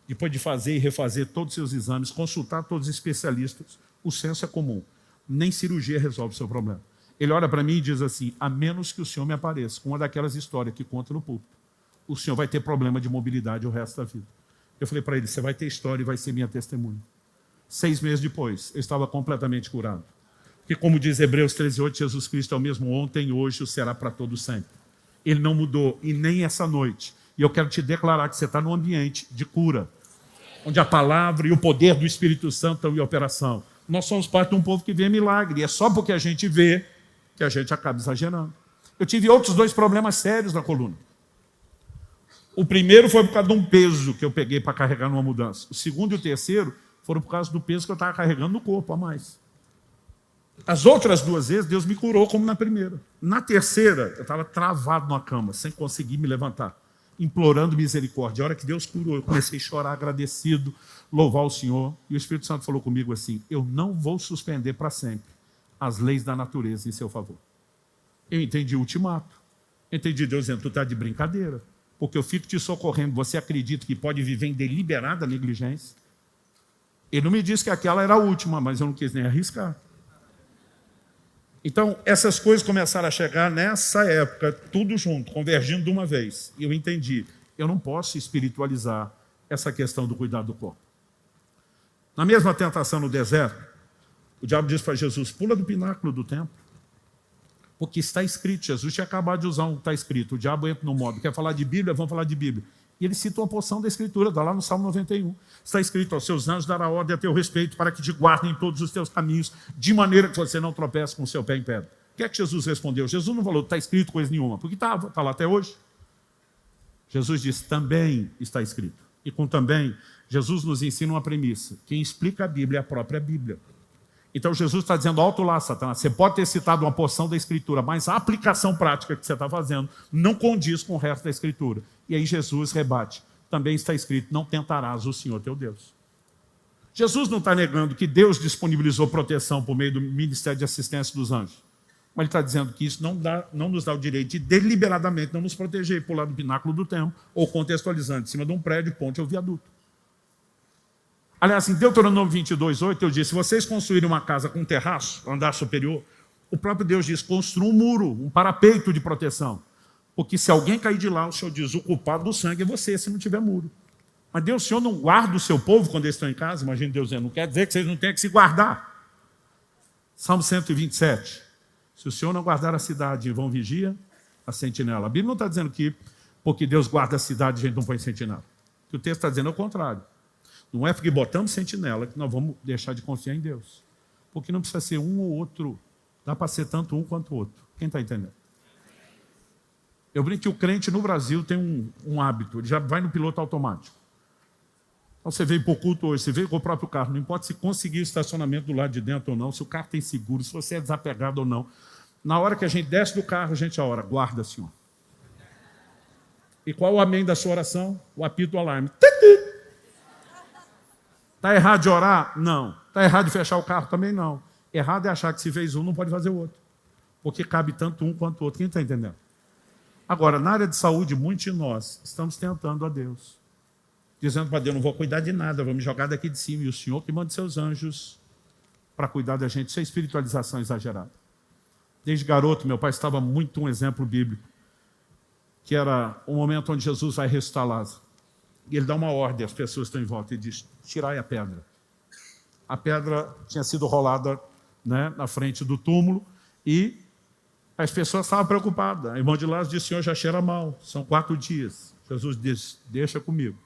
Depois de fazer e refazer todos os seus exames, consultar todos os especialistas, o senso é comum. Nem cirurgia resolve o seu problema. Ele olha para mim e diz assim: a menos que o senhor me apareça com uma daquelas histórias que conta no púlpito, o senhor vai ter problema de mobilidade o resto da vida. Eu falei para ele: você vai ter história e vai ser minha testemunha. 6 meses depois, eu estava completamente curado. Porque, como diz Hebreus 13:8, Jesus Cristo é o mesmo ontem, hoje, o será para todo sempre. Ele não mudou, e nem essa noite. E eu quero te declarar que você está num ambiente de cura, onde a palavra e o poder do Espírito Santo estão em operação. Nós somos parte de um povo que vê milagre, e é só porque a gente vê que a gente acaba exagerando. Eu tive outros 2 problemas sérios na coluna. O primeiro foi por causa de um peso que eu peguei para carregar numa mudança. O segundo e o terceiro foram por causa do peso que eu estava carregando no corpo a mais. As outras 2 vezes, Deus me curou como na primeira. Na terceira, eu estava travado numa cama, sem conseguir me levantar, implorando misericórdia. A hora que Deus curou, eu comecei a chorar agradecido, louvar o Senhor. E o Espírito Santo falou comigo assim: eu não vou suspender para sempre as leis da natureza em seu favor. Eu entendi o ultimato. Entendi Deus dizendo: tu está de brincadeira, porque eu fico te socorrendo. Você acredita que pode viver em deliberada negligência? Ele não me disse que aquela era a última, mas eu não quis nem arriscar. Então, essas coisas começaram a chegar nessa época, tudo junto, convergindo de uma vez. E eu entendi: eu não posso espiritualizar essa questão do cuidado do corpo. Na mesma tentação no deserto, o diabo disse para Jesus: pula do pináculo do templo. Porque está escrito. Jesus tinha acabado de usar um está escrito. O diabo entra no modo: quer falar de Bíblia? Vamos falar de Bíblia. E ele cita uma porção da Escritura, está lá no Salmo 91. Está escrito: aos seus anjos dará ordem a teu respeito para que te guardem em todos os teus caminhos, de maneira que você não tropece com o seu pé em pedra. O que é que Jesus respondeu? Jesus não falou: está escrito coisa nenhuma, porque está lá até hoje. Jesus disse: também está escrito. E com também, Jesus nos ensina uma premissa: quem explica a Bíblia é a própria Bíblia. Então Jesus está dizendo: alto lá, Satanás, você pode ter citado uma porção da Escritura, mas a aplicação prática que você está fazendo não condiz com o resto da Escritura. E aí Jesus rebate: também está escrito: não tentarás o Senhor teu Deus. Jesus não está negando que Deus disponibilizou proteção por meio do ministério de assistência dos anjos. Mas ele está dizendo que isso não nos dá o direito de deliberadamente não nos proteger e pular do pináculo do templo, ou contextualizando, em cima de um prédio, ponte ou viaduto. Aliás, em Deuteronômio 22:8, eu disse: se vocês construírem uma casa com um terraço, andar superior, o próprio Deus diz: construa um muro, um parapeito de proteção. Porque se alguém cair de lá, o Senhor diz: o culpado do sangue é você, se não tiver muro. Mas Deus, o Senhor não guarda o seu povo quando eles estão em casa? Imagina Deus dizendo: não quer dizer que vocês não tenham que se guardar. Salmo 127. Se o Senhor não guardar a cidade, vão vigia a sentinela. A Bíblia não está dizendo que porque Deus guarda a cidade, a gente não põe sentinela. O texto está dizendo ao contrário. Não é porque botamos sentinela que nós vamos deixar de confiar em Deus. Porque não precisa ser um ou outro. Dá para ser tanto um quanto o outro. Quem está entendendo? Eu brinco que o crente no Brasil tem um hábito. Ele já vai no piloto automático. Então você veio para o culto hoje, você veio com o próprio carro. Não importa se conseguir o estacionamento do lado de dentro ou não, se o carro tem seguro, se você é desapegado ou não. Na hora que a gente desce do carro, a gente ora: guarda, Senhor. E qual o amém da sua oração? O apito do alarme. Está errado de orar? Não. Está errado de fechar o carro? Também não. Errado é achar que se fez um, não pode fazer o outro. Porque cabe tanto um quanto o outro. Quem está entendendo? Agora, na área de saúde, muitos de nós estamos tentando a Deus. Dizendo para Deus: não vou cuidar de nada, vou me jogar daqui de cima. E o Senhor que manda seus anjos para cuidar da gente. Isso é espiritualização exagerada. Desde garoto, meu pai estava muito um exemplo bíblico, que era o momento onde Jesus vai ressuscitar Lázaro. E ele dá uma ordem às pessoas que estão em volta e diz: tirai a pedra. A pedra tinha sido rolada, né, na frente do túmulo e as pessoas estavam preocupadas. A irmã de Lázaro disse: Senhor, já cheira mal, são 4 dias. Jesus disse: deixa comigo.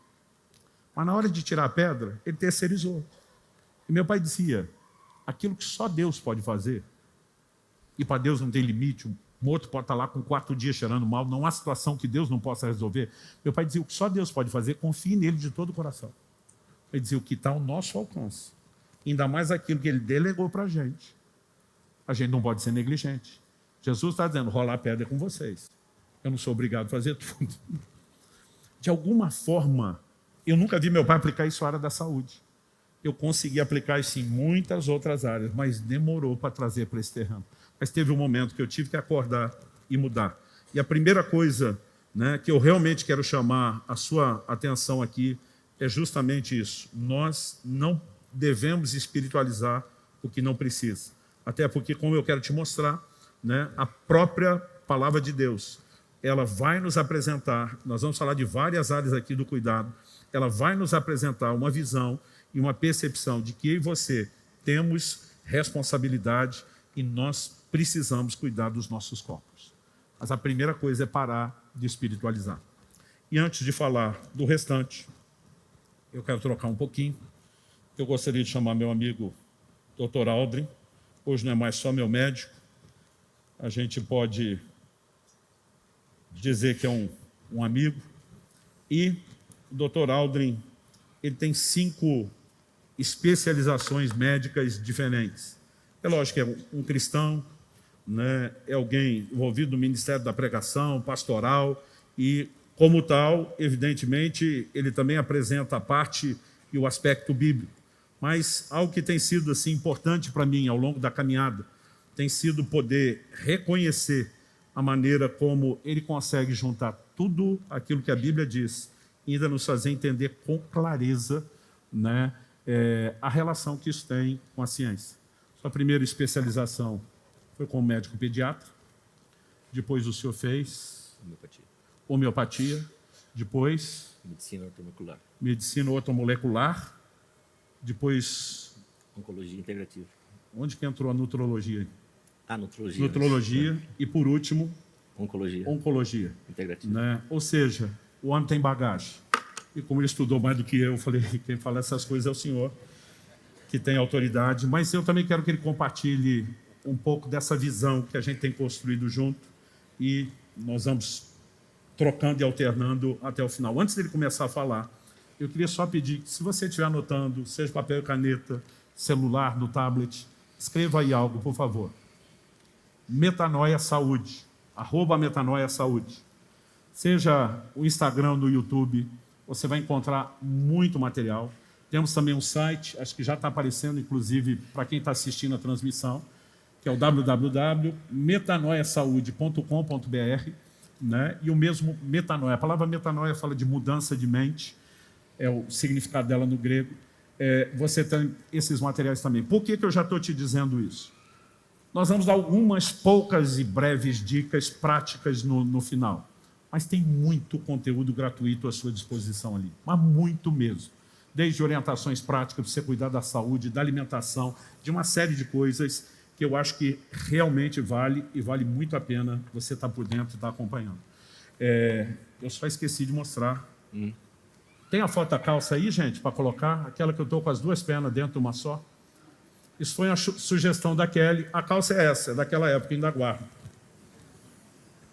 Mas na hora de tirar a pedra, ele terceirizou. E meu pai dizia: aquilo que só Deus pode fazer, e para Deus não tem limite, um morto pode estar lá com 4 dias cheirando mal, não há situação que Deus não possa resolver. Meu pai dizia: o que só Deus pode fazer, confie nele de todo o coração. Ele dizia: o que está ao nosso alcance, ainda mais aquilo que ele delegou para a gente não pode ser negligente. Jesus está dizendo, rolar a pedra é com vocês. Eu não sou obrigado a fazer tudo. De alguma forma, eu nunca vi meu pai aplicar isso na área da saúde. Eu consegui aplicar isso em muitas outras áreas, mas demorou para trazer para esse terreno. Mas teve um momento que eu tive que acordar e mudar. E a primeira coisa, né, que eu realmente quero chamar a sua atenção aqui é justamente isso. Nós não devemos espiritualizar o que não precisa. Até porque, como eu quero te mostrar, né, a própria palavra de Deus, ela vai nos apresentar, nós vamos falar de várias áreas aqui do cuidado, ela vai nos apresentar uma visão e uma percepção de que eu e você temos responsabilidade e nós precisamos cuidar dos nossos corpos. Mas a primeira coisa é parar de espiritualizar. E antes de falar do restante, eu quero trocar um pouquinho. Eu gostaria de chamar meu amigo Dr. Aldrin. Hoje não é mais só meu médico. A gente pode dizer que é um amigo. E o Dr. Aldrin, ele tem 5 especializações médicas diferentes. É lógico que é um cristão, né? É alguém envolvido no Ministério da Pregação, pastoral, e, como tal, evidentemente, ele também apresenta a parte e o aspecto bíblico. Mas algo que tem sido assim, importante para mim ao longo da caminhada tem sido poder reconhecer a maneira como ele consegue juntar tudo aquilo que a Bíblia diz e ainda nos fazer entender com clareza, né, a relação que isso tem com a ciência. Sua primeira especialização foi como médico pediatra, depois o senhor fez homeopatia, depois medicina ortomolecular, depois oncologia integrativa. Onde que entrou a nutrologia? Nutrologia. Nutrologia e, por último, oncologia integrativa. Né? Ou seja, o homem tem bagagem. E como ele estudou mais do que eu falei, quem fala essas coisas é o senhor, que tem autoridade, mas eu também quero que ele compartilhe um pouco dessa visão que a gente tem construído junto e nós vamos trocando e alternando até o final. Antes dele começar a falar, eu queria só pedir que, se você estiver anotando, seja papel e caneta, celular, no tablet, escreva aí algo, por favor. Metanoia Saúde, @Metanoia Saúde. Seja o Instagram, no YouTube, você vai encontrar muito material. Temos também um site, acho que já está aparecendo, inclusive, para quem está assistindo a transmissão, que é o www.metanoiasaude.com.br, né? E o mesmo metanoia. A palavra metanoia fala de mudança de mente, é o significado dela no grego. Você tem esses materiais também. Por que eu já estou te dizendo isso? Nós vamos dar algumas poucas e breves dicas práticas no final. Mas tem muito conteúdo gratuito à sua disposição ali, mas muito mesmo. Desde orientações práticas para você cuidar da saúde, da alimentação, de uma série de coisas que eu acho que realmente vale muito a pena você estar por dentro e estar acompanhando. Eu só esqueci de mostrar. Tem a foto da calça aí, gente, para colocar? Aquela que eu estou com as 2 pernas dentro de uma só? Isso foi uma sugestão da Kelly. A calça é essa, é daquela época, ainda guardo.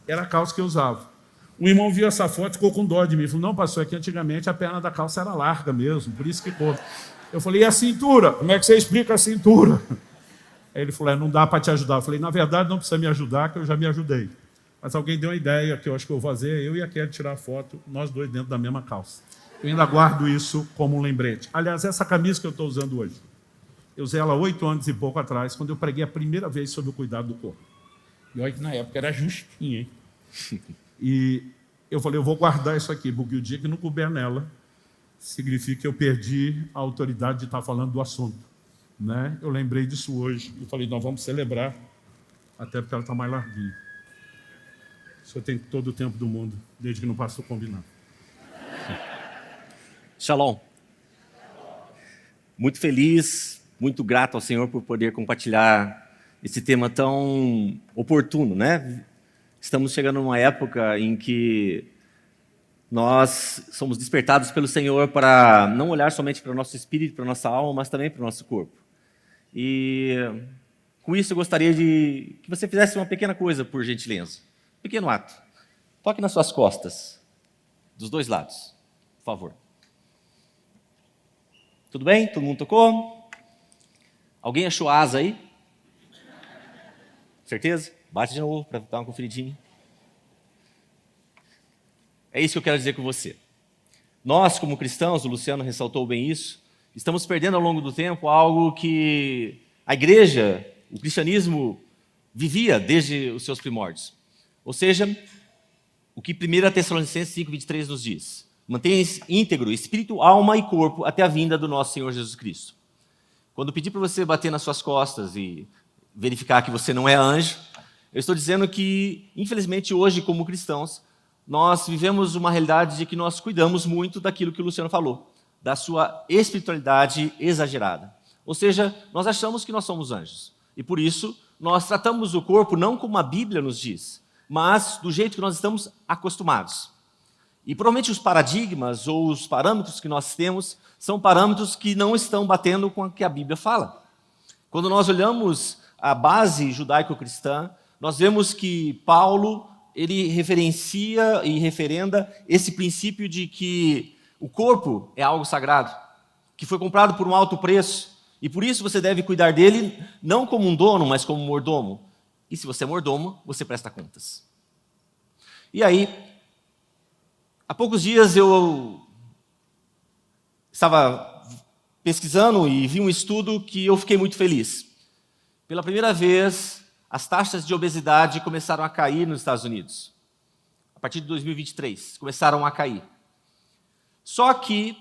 Era a calça que eu usava. O irmão viu essa foto e ficou com dó de mim. Falou, não, pastor, é que antigamente a perna da calça era larga mesmo, por isso que ficou. Eu falei, e a cintura? Como é que você explica a cintura? Aí ele falou, não dá para te ajudar. Eu falei, na verdade, não precisa me ajudar, que eu já me ajudei. Mas alguém deu uma ideia que eu acho que eu vou fazer, eu e a Kelly tirar a foto, nós 2 dentro da mesma calça. Eu ainda guardo isso como um lembrete. Aliás, essa camisa que eu estou usando hoje, eu usei ela 8 anos e pouco atrás, quando eu preguei a primeira vez sobre o cuidado do corpo. E olha que na época era justinha, hein? E eu falei, eu vou guardar isso aqui, porque o dia que não couber nela, significa que eu perdi a autoridade de estar falando do assunto. Né? Eu lembrei disso hoje. E falei, nós vamos celebrar, até porque ela está mais larguinha. O senhor tem todo o tempo do mundo, desde que não passou combinado. Shalom. Muito feliz, muito grato ao Senhor por poder compartilhar esse tema tão oportuno, né? Estamos chegando numa época em que nós somos despertados pelo Senhor para não olhar somente para o nosso espírito, para a nossa alma, mas também para o nosso corpo. E com isso eu gostaria de que você fizesse uma pequena coisa, por gentileza. Um pequeno ato. Toque nas suas costas, dos 2 lados, por favor. Tudo bem? Todo mundo tocou? Alguém achou asa aí? Certeza? Bate de novo para dar uma conferidinha. É isso que eu quero dizer com você. Nós, como cristãos, o Luciano ressaltou bem isso, estamos perdendo ao longo do tempo algo que a igreja, o cristianismo, vivia desde os seus primórdios. Ou seja, o que 1 Tessalonicenses 5:23 nos diz: mantenha íntegro espírito, alma e corpo até a vinda do nosso Senhor Jesus Cristo. Quando eu pedi para você bater nas suas costas e verificar que você não é anjo, eu estou dizendo que, infelizmente, hoje, como cristãos, nós vivemos uma realidade de que nós cuidamos muito daquilo que o Luciano falou, da sua espiritualidade exagerada. Ou seja, nós achamos que nós somos anjos. E por isso, nós tratamos o corpo não como a Bíblia nos diz, mas do jeito que nós estamos acostumados. E provavelmente os paradigmas ou os parâmetros que nós temos são parâmetros que não estão batendo com o que a Bíblia fala. Quando nós olhamos a base judaico-cristã, nós vemos que Paulo, ele referencia e referenda esse princípio de que o corpo é algo sagrado, que foi comprado por um alto preço, e por isso você deve cuidar dele não como um dono, mas como um mordomo. E se você é mordomo, você presta contas. E aí, há poucos dias eu estava pesquisando e vi um estudo que eu fiquei muito feliz. Pela primeira vez, as taxas de obesidade começaram a cair nos Estados Unidos. A partir de 2023, começaram a cair. Só que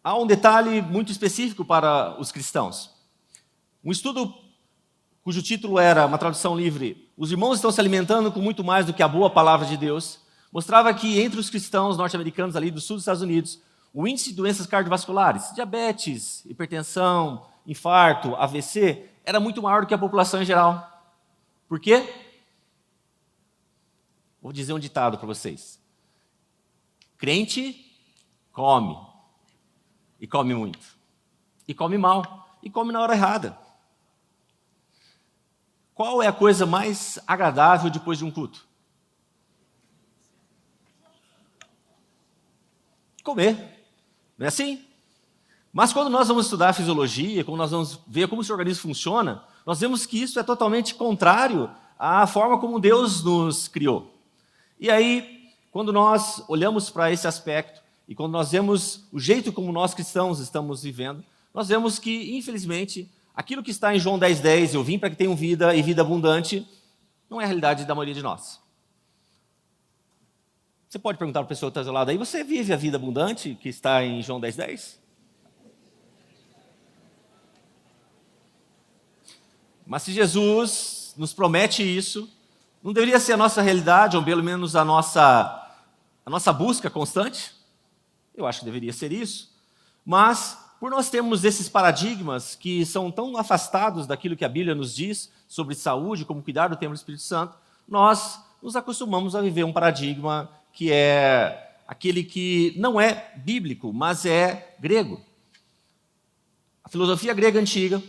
há um detalhe muito específico para os cristãos. Um estudo cujo título era, uma tradução livre, "Os irmãos estão se alimentando com muito mais do que a boa palavra de Deus", mostrava que entre os cristãos norte-americanos ali do sul dos Estados Unidos, o índice de doenças cardiovasculares, diabetes, hipertensão, infarto, AVC, era muito maior do que a população em geral. Por quê? Vou dizer um ditado para vocês. Crente come. E come muito. E come mal. E come na hora errada. Qual é a coisa mais agradável depois de um culto? Comer. Não é assim? Mas quando nós vamos estudar a fisiologia, quando nós vamos ver como o seu organismo funciona, nós vemos que isso é totalmente contrário à forma como Deus nos criou. E aí, quando nós olhamos para esse aspecto, e quando nós vemos o jeito como nós cristãos estamos vivendo, nós vemos que, infelizmente, aquilo que está em João 10:10, eu vim para que tenham vida e vida abundante, não é a realidade da maioria de nós. Você pode perguntar para a pessoa que está do seu lado aí, você vive a vida abundante que está em João 10:10? Mas se Jesus nos promete isso, não deveria ser a nossa realidade, ou pelo menos a nossa busca constante? Eu acho que deveria ser isso. Mas, por nós termos esses paradigmas que são tão afastados daquilo que a Bíblia nos diz sobre saúde, como cuidar do templo do Espírito Santo, nós nos acostumamos a viver um paradigma que é aquele que não é bíblico, mas é grego. A filosofia grega antiga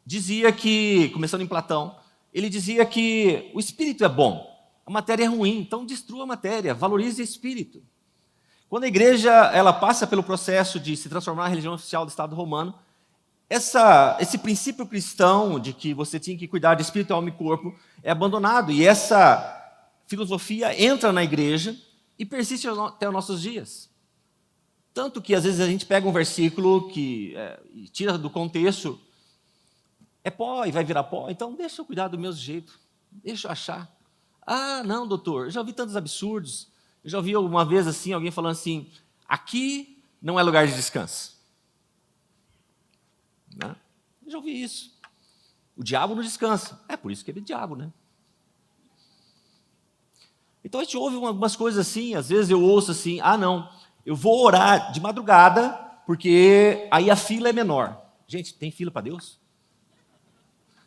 dizia que, começando em Platão, ele dizia que o espírito é bom, a matéria é ruim, então destrua a matéria, valorize o espírito. Quando a igreja ela passa pelo processo de se transformar na religião oficial do Estado romano, esse princípio cristão de que você tinha que cuidar de espírito, alma e corpo é abandonado, e essa filosofia entra na igreja e persiste até os nossos dias. Tanto que às vezes a gente pega um versículo e tira do contexto, é pó e vai virar pó, então deixa eu cuidar do meu jeito, deixa eu achar. Ah, não, doutor, eu já ouvi tantos absurdos. Eu já ouvi uma vez assim, alguém falando assim, aqui não é lugar de descanso. Né? Eu já ouvi isso. O diabo não descansa. É por isso que ele é diabo, né? Então a gente ouve algumas coisas assim, às vezes eu ouço assim, ah não, eu vou orar de madrugada, porque aí a fila é menor. Gente, tem fila para Deus?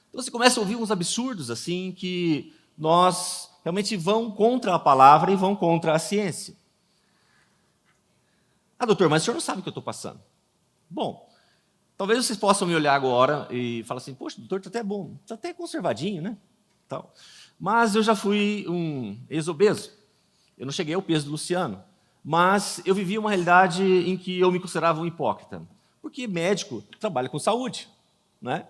Então você começa a ouvir uns absurdos assim, que nós realmente vão contra a palavra e vão contra a ciência. Ah, doutor, mas o senhor não sabe o que eu estou passando. Bom, talvez vocês possam me olhar agora e falar assim, poxa, doutor, está até bom, está até conservadinho, né? Tal. Mas eu já fui um ex-obeso. Eu não cheguei ao peso do Luciano, mas eu vivia uma realidade em que eu me considerava um hipócrita. Porque médico trabalha com saúde, né?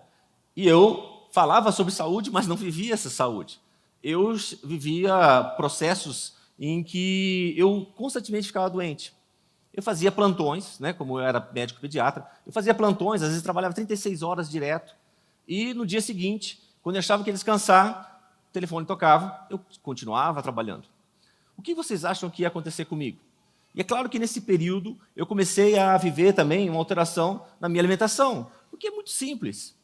E eu falava sobre saúde, mas não vivia essa saúde. Eu vivia processos em que eu constantemente ficava doente. Eu fazia plantões, né, como eu era médico pediatra, eu fazia plantões, às vezes trabalhava 36 horas direto, e no dia seguinte, quando eu achava que ia descansar, o telefone tocava, eu continuava trabalhando. O que vocês acham que ia acontecer comigo? E é claro que nesse período eu comecei a viver também uma alteração na minha alimentação, porque é muito simples.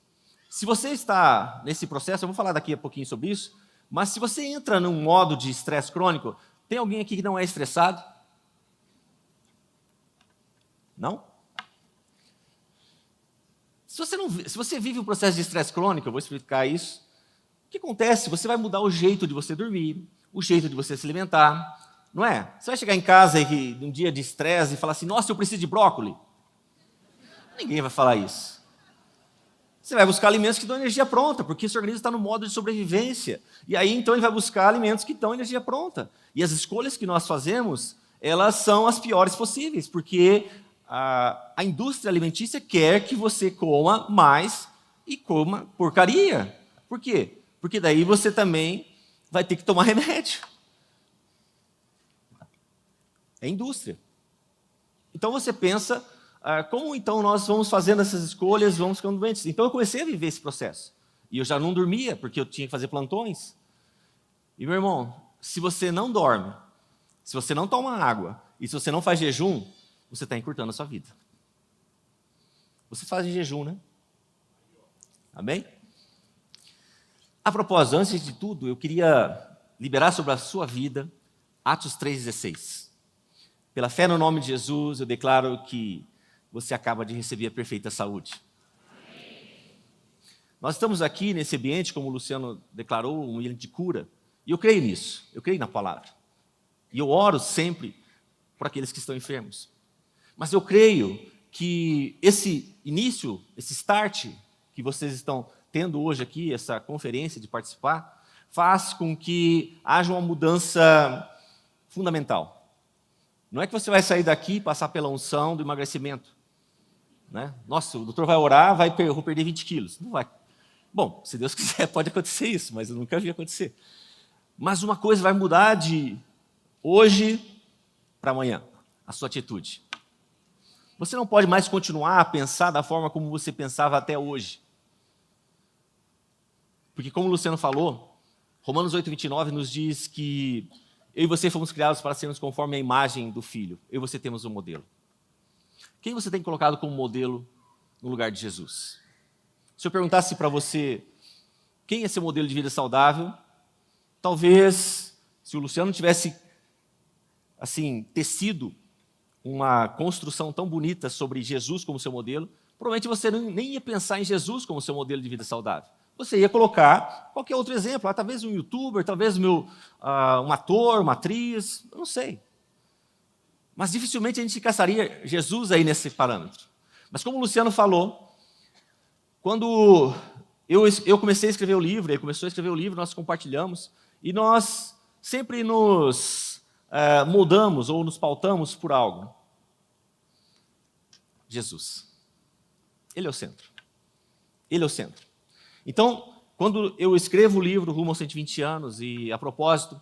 Se você está nesse processo, eu vou falar daqui a pouquinho sobre isso, mas se você entra num modo de estresse crônico, tem alguém aqui que não é estressado? Não? Se você vive um processo de estresse crônico, eu vou explicar isso, o que acontece? Você vai mudar o jeito de você dormir, o jeito de você se alimentar, não é? Você vai chegar em casa num dia de estresse e falar assim, nossa, eu preciso de brócolis. Ninguém vai falar isso. Você vai buscar alimentos que dão energia pronta, porque seu organismo está no modo de sobrevivência. E aí, então, ele vai buscar alimentos que dão energia pronta. E as escolhas que nós fazemos, elas são as piores possíveis, porque a indústria alimentícia quer que você coma mais e coma porcaria. Por quê? Porque daí você também vai ter que tomar remédio. É indústria. Então você pensa, como então nós vamos fazendo essas escolhas, vamos ficando doentes? Então eu comecei a viver esse processo. E eu já não dormia, porque eu tinha que fazer plantões. E meu irmão, se você não dorme, se você não toma água, e se você não faz jejum, você está encurtando a sua vida. Você faz jejum, né? Amém? A propósito, antes de tudo, eu queria liberar sobre a sua vida Atos 3,16. Pela fé no nome de Jesus, eu declaro que você acaba de receber a perfeita saúde. Nós estamos aqui nesse ambiente, como o Luciano declarou, um ambiente de cura. E eu creio nisso, eu creio na palavra. E eu oro sempre por aqueles que estão enfermos. Mas eu creio que esse início, esse start que vocês estão tendo hoje aqui, essa conferência de participar, faz com que haja uma mudança fundamental. Não é que você vai sair daqui e passar pela unção do emagrecimento. Né? Nossa, o doutor vai orar, eu vou perder 20 quilos. Não vai. Bom, se Deus quiser, pode acontecer isso, mas eu nunca vi acontecer. Mas uma coisa vai mudar de hoje para amanhã, a sua atitude. Você não pode mais continuar a pensar da forma como você pensava até hoje. Porque como o Luciano falou, Romanos 8,29 nos diz que eu e você fomos criados para sermos conforme a imagem do Filho. Eu e você temos um modelo. Quem você tem colocado como modelo no lugar de Jesus? Se eu perguntasse para você quem é seu modelo de vida saudável, talvez, se o Luciano tivesse assim, tecido uma construção tão bonita sobre Jesus como seu modelo, provavelmente você nem ia pensar em Jesus como seu modelo de vida saudável. Você ia colocar qualquer outro exemplo, talvez um youtuber, talvez um ator, uma atriz, eu não sei. Mas dificilmente a gente caçaria Jesus aí nesse parâmetro. Mas como o Luciano falou, quando eu comecei a escrever o livro, ele começou a escrever o livro, nós compartilhamos, e nós sempre nos moldamos ou nos pautamos por algo. Jesus. Ele é o centro. Ele é o centro. Então, quando eu escrevo o livro Rumo aos 120 anos, e a propósito,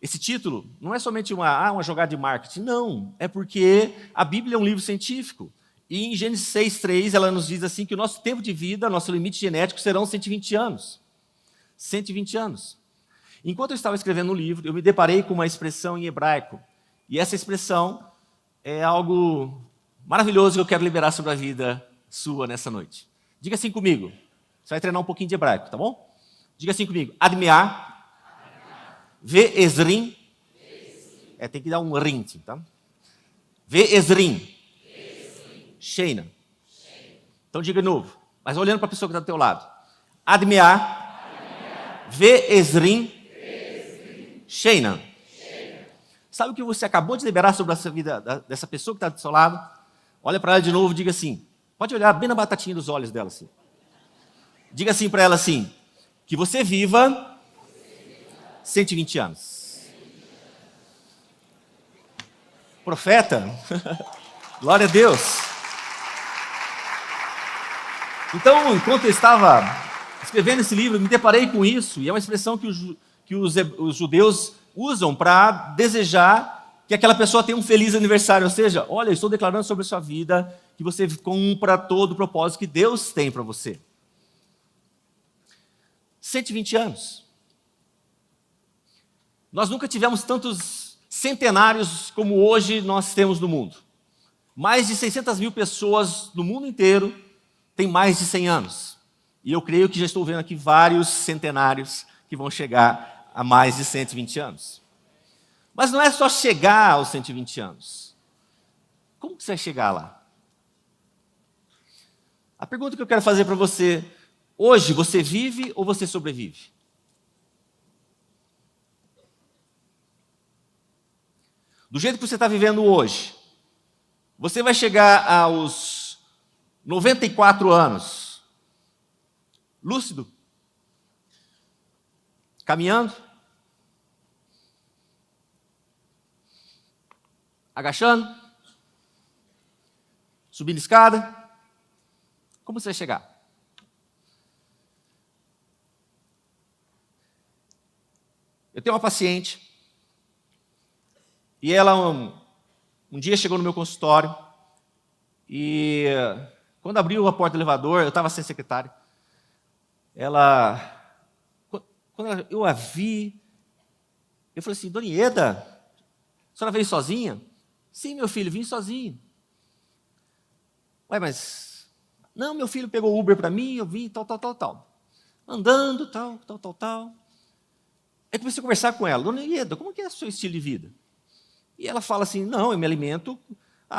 esse título não é somente uma jogada de marketing, não. É porque a Bíblia é um livro científico. E em Gênesis 6,3, ela nos diz assim que o nosso tempo de vida, nosso limite genético serão 120 anos. 120 anos. Enquanto eu estava escrevendo o livro, eu me deparei com uma expressão em hebraico. E essa expressão é algo maravilhoso que eu quero liberar sobre a vida sua nessa noite. Diga assim comigo. Você vai treinar um pouquinho de hebraico, tá bom? Diga assim comigo. Admeá, ve'ezrim. Tem que dar um rim, tá? Ve'ezrim. Sheina. Então diga de novo. Mas olhando para a pessoa que está do teu lado. Admeá, ve'ezrim. Sheina. Sabe o que você acabou de liberar sobre a vida dessa pessoa que está do seu lado? Olha para ela de novo e diga assim. Pode olhar bem na batatinha dos olhos dela. Assim. Diga assim para ela assim. Que você viva 120 anos. Profeta? Glória a Deus. Então, enquanto eu estava escrevendo esse livro, me deparei com isso, e é uma expressão que os judeus usam para desejar que aquela pessoa tenha um feliz aniversário. Ou seja, olha, eu estou declarando sobre a sua vida que você cumpra todo o propósito que Deus tem para você. 120 anos. Nós nunca tivemos tantos centenários como hoje nós temos no mundo. Mais de 600 mil pessoas no mundo inteiro têm mais de 100 anos. E eu creio que já estou vendo aqui vários centenários que vão chegar a mais de 120 anos. Mas não é só chegar aos 120 anos. Como que você vai chegar lá? A pergunta que eu quero fazer para você, hoje você vive ou você sobrevive? Do jeito que você está vivendo hoje, você vai chegar aos 94 anos, lúcido, caminhando, agachando, subindo escada. Como você vai chegar? Eu tenho uma paciente, e ela um dia chegou no meu consultório, e quando abriu a porta do elevador, eu estava sem secretária, quando eu a vi, eu falei assim, Dona Ieda, a senhora veio sozinha? Sim, meu filho, vim sozinho. Ué, mas... Não, meu filho pegou o Uber para mim, eu vim, tal. Andando, tal. Aí comecei a conversar com ela. Dona Ieda, como que é o seu estilo de vida? E ela fala assim, não, eu me alimento...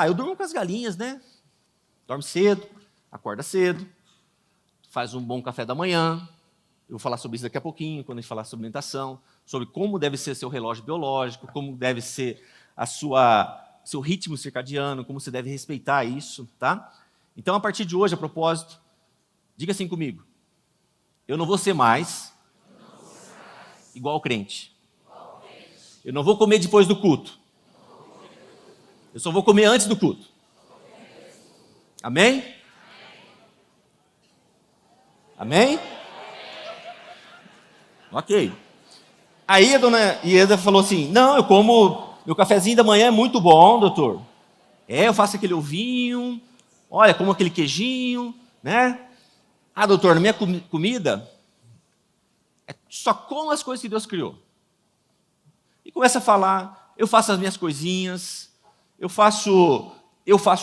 eu durmo com as galinhas, né? Dorme cedo, acorda cedo, faz um bom café da manhã. Eu vou falar sobre isso daqui a pouquinho, quando a gente falar sobre alimentação, sobre como deve ser seu relógio biológico, como deve ser seu ritmo circadiano, como você deve respeitar isso, tá? Então, a partir de hoje, a propósito, diga assim comigo, eu não vou ser mais igual ao crente. Eu não vou comer depois do culto. Eu só vou comer antes do culto. Amém? Amém? Ok. Aí a dona Ieda falou assim, não, eu como, meu cafezinho da manhã é muito bom, doutor. Eu faço aquele ovinho, olha, como aquele queijinho, né? Doutor, na minha comida, só como as coisas que Deus criou. E começa a falar, eu faço as minhas coisinhas, eu faço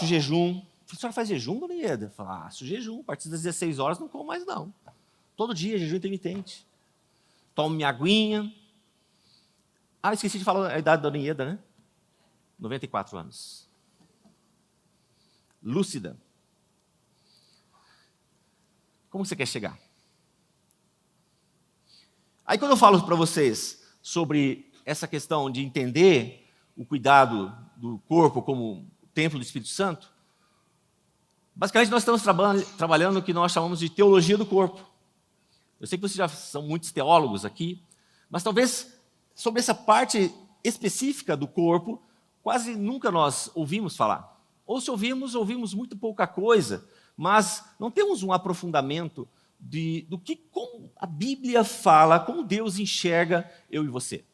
jejum. A senhora faz jejum, dona Ieda? Faço jejum, a partir das 16 horas não como mais não. Todo dia, jejum intermitente. Tomo minha aguinha. Esqueci de falar a idade da dona Ieda, né? 94 anos. Lúcida. Como você quer chegar? Aí quando eu falo para vocês sobre essa questão de entender o cuidado do corpo como templo do Espírito Santo, basicamente nós estamos trabalhando no que nós chamamos de teologia do corpo. Eu sei que vocês já são muitos teólogos aqui, mas talvez sobre essa parte específica do corpo, quase nunca nós ouvimos falar. Ou se ouvimos muito pouca coisa, mas não temos um aprofundamento do que como a Bíblia fala, como Deus enxerga eu e você.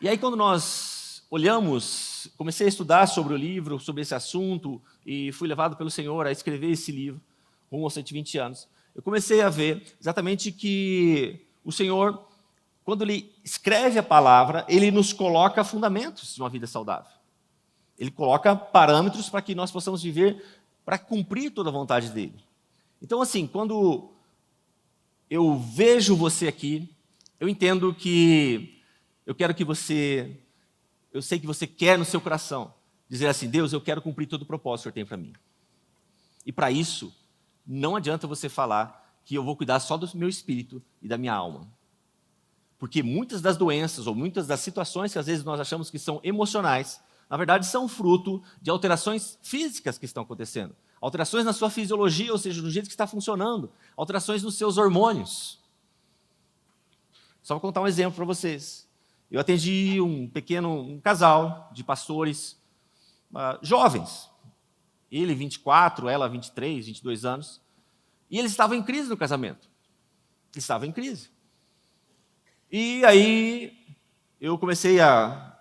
E aí quando nós olhamos, comecei a estudar sobre o livro, sobre esse assunto, e fui levado pelo Senhor a escrever esse livro, rumo aos 120 anos, eu comecei a ver exatamente que o Senhor, quando Ele escreve a palavra, Ele nos coloca fundamentos de uma vida saudável. Ele coloca parâmetros para que nós possamos viver, para cumprir toda a vontade dEle. Então, assim, quando eu vejo você aqui, eu entendo que eu quero que você, eu sei que você quer no seu coração dizer assim, Deus, eu quero cumprir todo o propósito que o Senhor tem para mim. E para isso, não adianta você falar que eu vou cuidar só do meu espírito e da minha alma. Porque muitas das doenças ou muitas das situações que às vezes nós achamos que são emocionais, na verdade são fruto de alterações físicas que estão acontecendo. Alterações na sua fisiologia, ou seja, no jeito que está funcionando. Alterações nos seus hormônios. Só vou contar um exemplo para vocês. Eu atendi um casal de pastores jovens. Ele 24, ela 23, 22 anos. E eles estavam em crise no casamento. Eles estavam em crise. E aí eu comecei a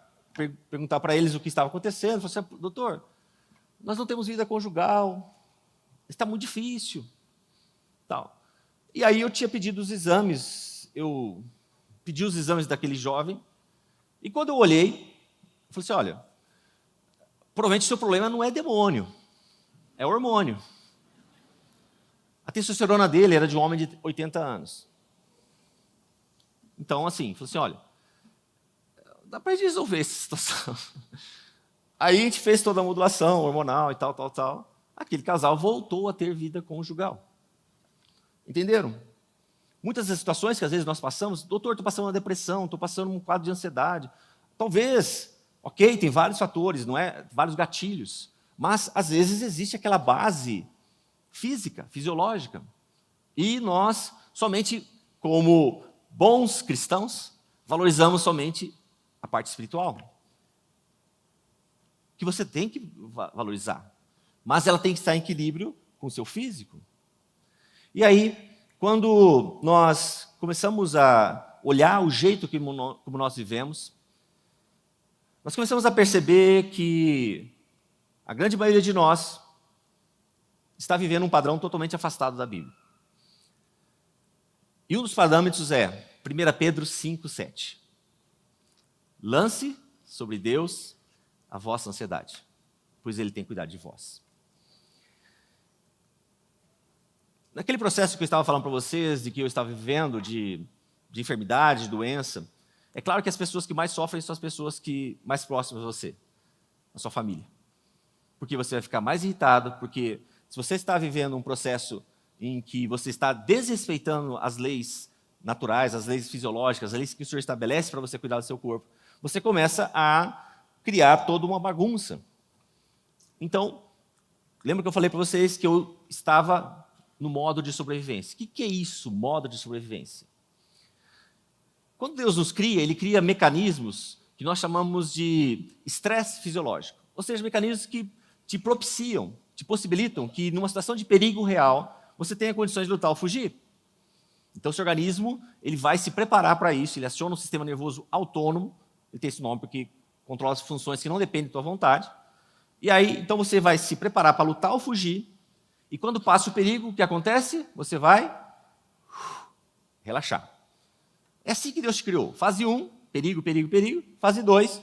perguntar para eles o que estava acontecendo. Eu falei assim, doutor, nós não temos vida conjugal, está muito difícil. Tal. E aí eu tinha pedido os exames, eu pedi os exames daquele jovem, e quando eu olhei, eu falei assim, olha, provavelmente o seu problema não é demônio, é hormônio. A testosterona dele era de um homem de 80 anos. Então, assim, falei assim, olha, dá para resolver essa situação. Aí a gente fez toda a modulação hormonal e tal. Aquele casal voltou a ter vida conjugal. Entenderam? Muitas das situações que às vezes nós passamos, doutor, estou passando uma depressão, estou passando um quadro de ansiedade. Talvez, ok, tem vários fatores, não é? Vários gatilhos. Mas, às vezes, existe aquela base física, fisiológica. E nós, somente como bons cristãos, valorizamos somente a parte espiritual. Que você tem que valorizar. Mas ela tem que estar em equilíbrio com o seu físico. E aí, quando nós começamos a olhar o jeito como nós vivemos, nós começamos a perceber que a grande maioria de nós está vivendo um padrão totalmente afastado da Bíblia. E um dos parâmetros é 1 Pedro 5,7. Lance sobre Deus a vossa ansiedade, pois Ele tem cuidado de vós. Naquele processo que eu estava falando para vocês, de que eu estava vivendo, de enfermidade, de doença, é claro que as pessoas que mais sofrem são as pessoas que mais próximas a você, a sua família. Porque você vai ficar mais irritado, porque se você está vivendo um processo em que você está desrespeitando as leis naturais, as leis fisiológicas, as leis que o Senhor estabelece para você cuidar do seu corpo, você começa a criar toda uma bagunça. Então, lembra que eu falei para vocês que eu estava no modo de sobrevivência. O que é isso, modo de sobrevivência? Quando Deus nos cria, Ele cria mecanismos que nós chamamos de estresse fisiológico. Ou seja, mecanismos que te propiciam, te possibilitam que, numa situação de perigo real, você tenha condições de lutar ou fugir. Então, o seu organismo ele vai se preparar para isso, ele aciona um sistema nervoso autônomo, ele tem esse nome porque controla as funções que não dependem da tua vontade. E aí, então você vai se preparar para lutar ou fugir, e quando passa o perigo, o que acontece? Você vai relaxar. É assim que Deus te criou. Fase 1, perigo, perigo, perigo. Fase 2,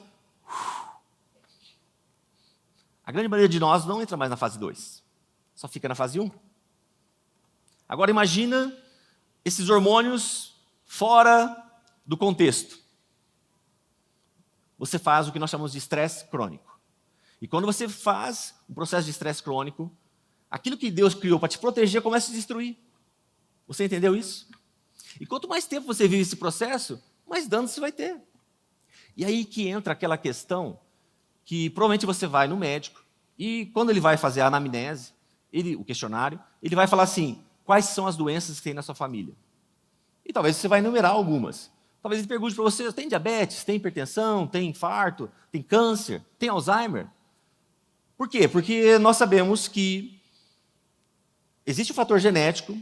a grande maioria de nós não entra mais na fase 2. Só fica na fase 1. Agora imagina esses hormônios fora do contexto. Você faz o que nós chamamos de estresse crônico. E quando você faz um processo de estresse crônico, aquilo que Deus criou para te proteger começa a se destruir. Você entendeu isso? E quanto mais tempo você vive esse processo, mais dano você vai ter. E aí que entra aquela questão que provavelmente você vai no médico e quando ele vai fazer a anamnese, o questionário, ele vai falar assim, quais são as doenças que tem na sua família? E talvez você vai enumerar algumas. Talvez ele pergunte para você, tem diabetes, tem hipertensão, tem infarto, tem câncer, tem Alzheimer? Por quê? Porque nós sabemos que existe o fator genético,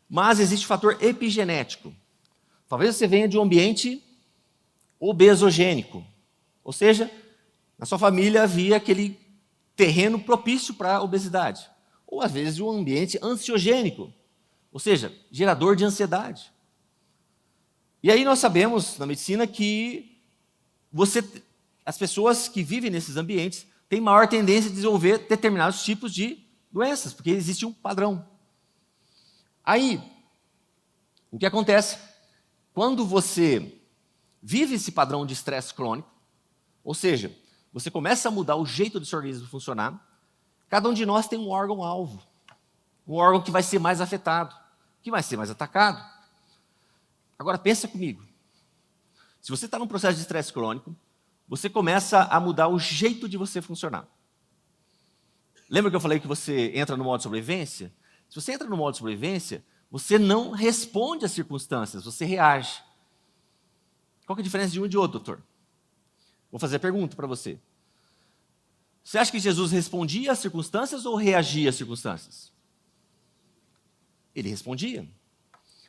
mas existe o fator epigenético. Talvez você venha de um ambiente obesogênico. Ou seja, na sua família havia aquele terreno propício para a obesidade. Ou às vezes de um ambiente ansiogênico. Ou seja, gerador de ansiedade. E aí nós sabemos na medicina que as pessoas que vivem nesses ambientes têm maior tendência a desenvolver determinados tipos de doenças, porque existe um padrão. Aí, o que acontece? Quando você vive esse padrão de estresse crônico, ou seja, você começa a mudar o jeito do seu organismo funcionar, cada um de nós tem um órgão-alvo, um órgão que vai ser mais afetado, que vai ser mais atacado. Agora, pensa comigo. Se você está num processo de estresse crônico, você começa a mudar o jeito de você funcionar. Lembra que eu falei que você entra no modo de sobrevivência? Se você entra no modo de sobrevivência, você não responde às circunstâncias, você reage. Qual que é a diferença de um e de outro, doutor? Vou fazer a pergunta para você. Você acha que Jesus respondia às circunstâncias ou reagia às circunstâncias? Ele respondia.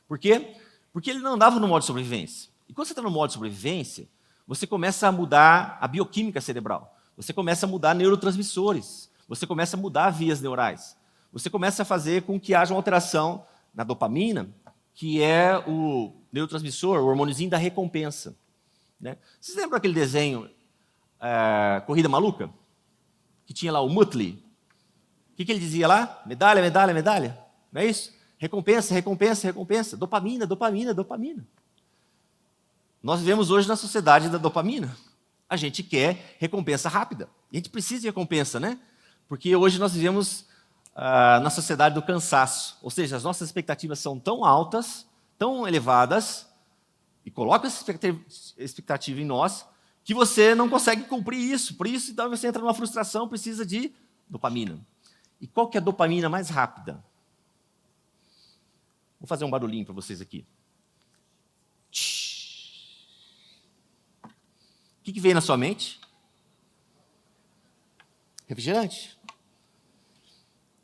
Por quê? Porque ele não andava no modo de sobrevivência. E quando você está no modo de sobrevivência, você começa a mudar a bioquímica cerebral. Você começa a mudar neurotransmissores. Você começa a mudar vias neurais. Você começa a fazer com que haja uma alteração na dopamina, que é o neurotransmissor, o hormôniozinho da recompensa. Né? Vocês lembram aquele desenho, Corrida Maluca? Que tinha lá o Muttley. O que ele dizia lá? Medalha, medalha, medalha. Não é isso? Recompensa, recompensa, recompensa. Dopamina, dopamina, dopamina. Nós vivemos hoje na sociedade da dopamina. A gente quer recompensa rápida. A gente precisa de recompensa, né? Porque hoje nós vivemos na sociedade do cansaço. Ou seja, as nossas expectativas são tão altas, tão elevadas, e colocam essa expectativa em nós, que você não consegue cumprir isso. Por isso, então, você entra numa frustração, precisa de dopamina. E qual que é a dopamina mais rápida? Vou fazer um barulhinho para vocês aqui. O que veio na sua mente? Refrigerante.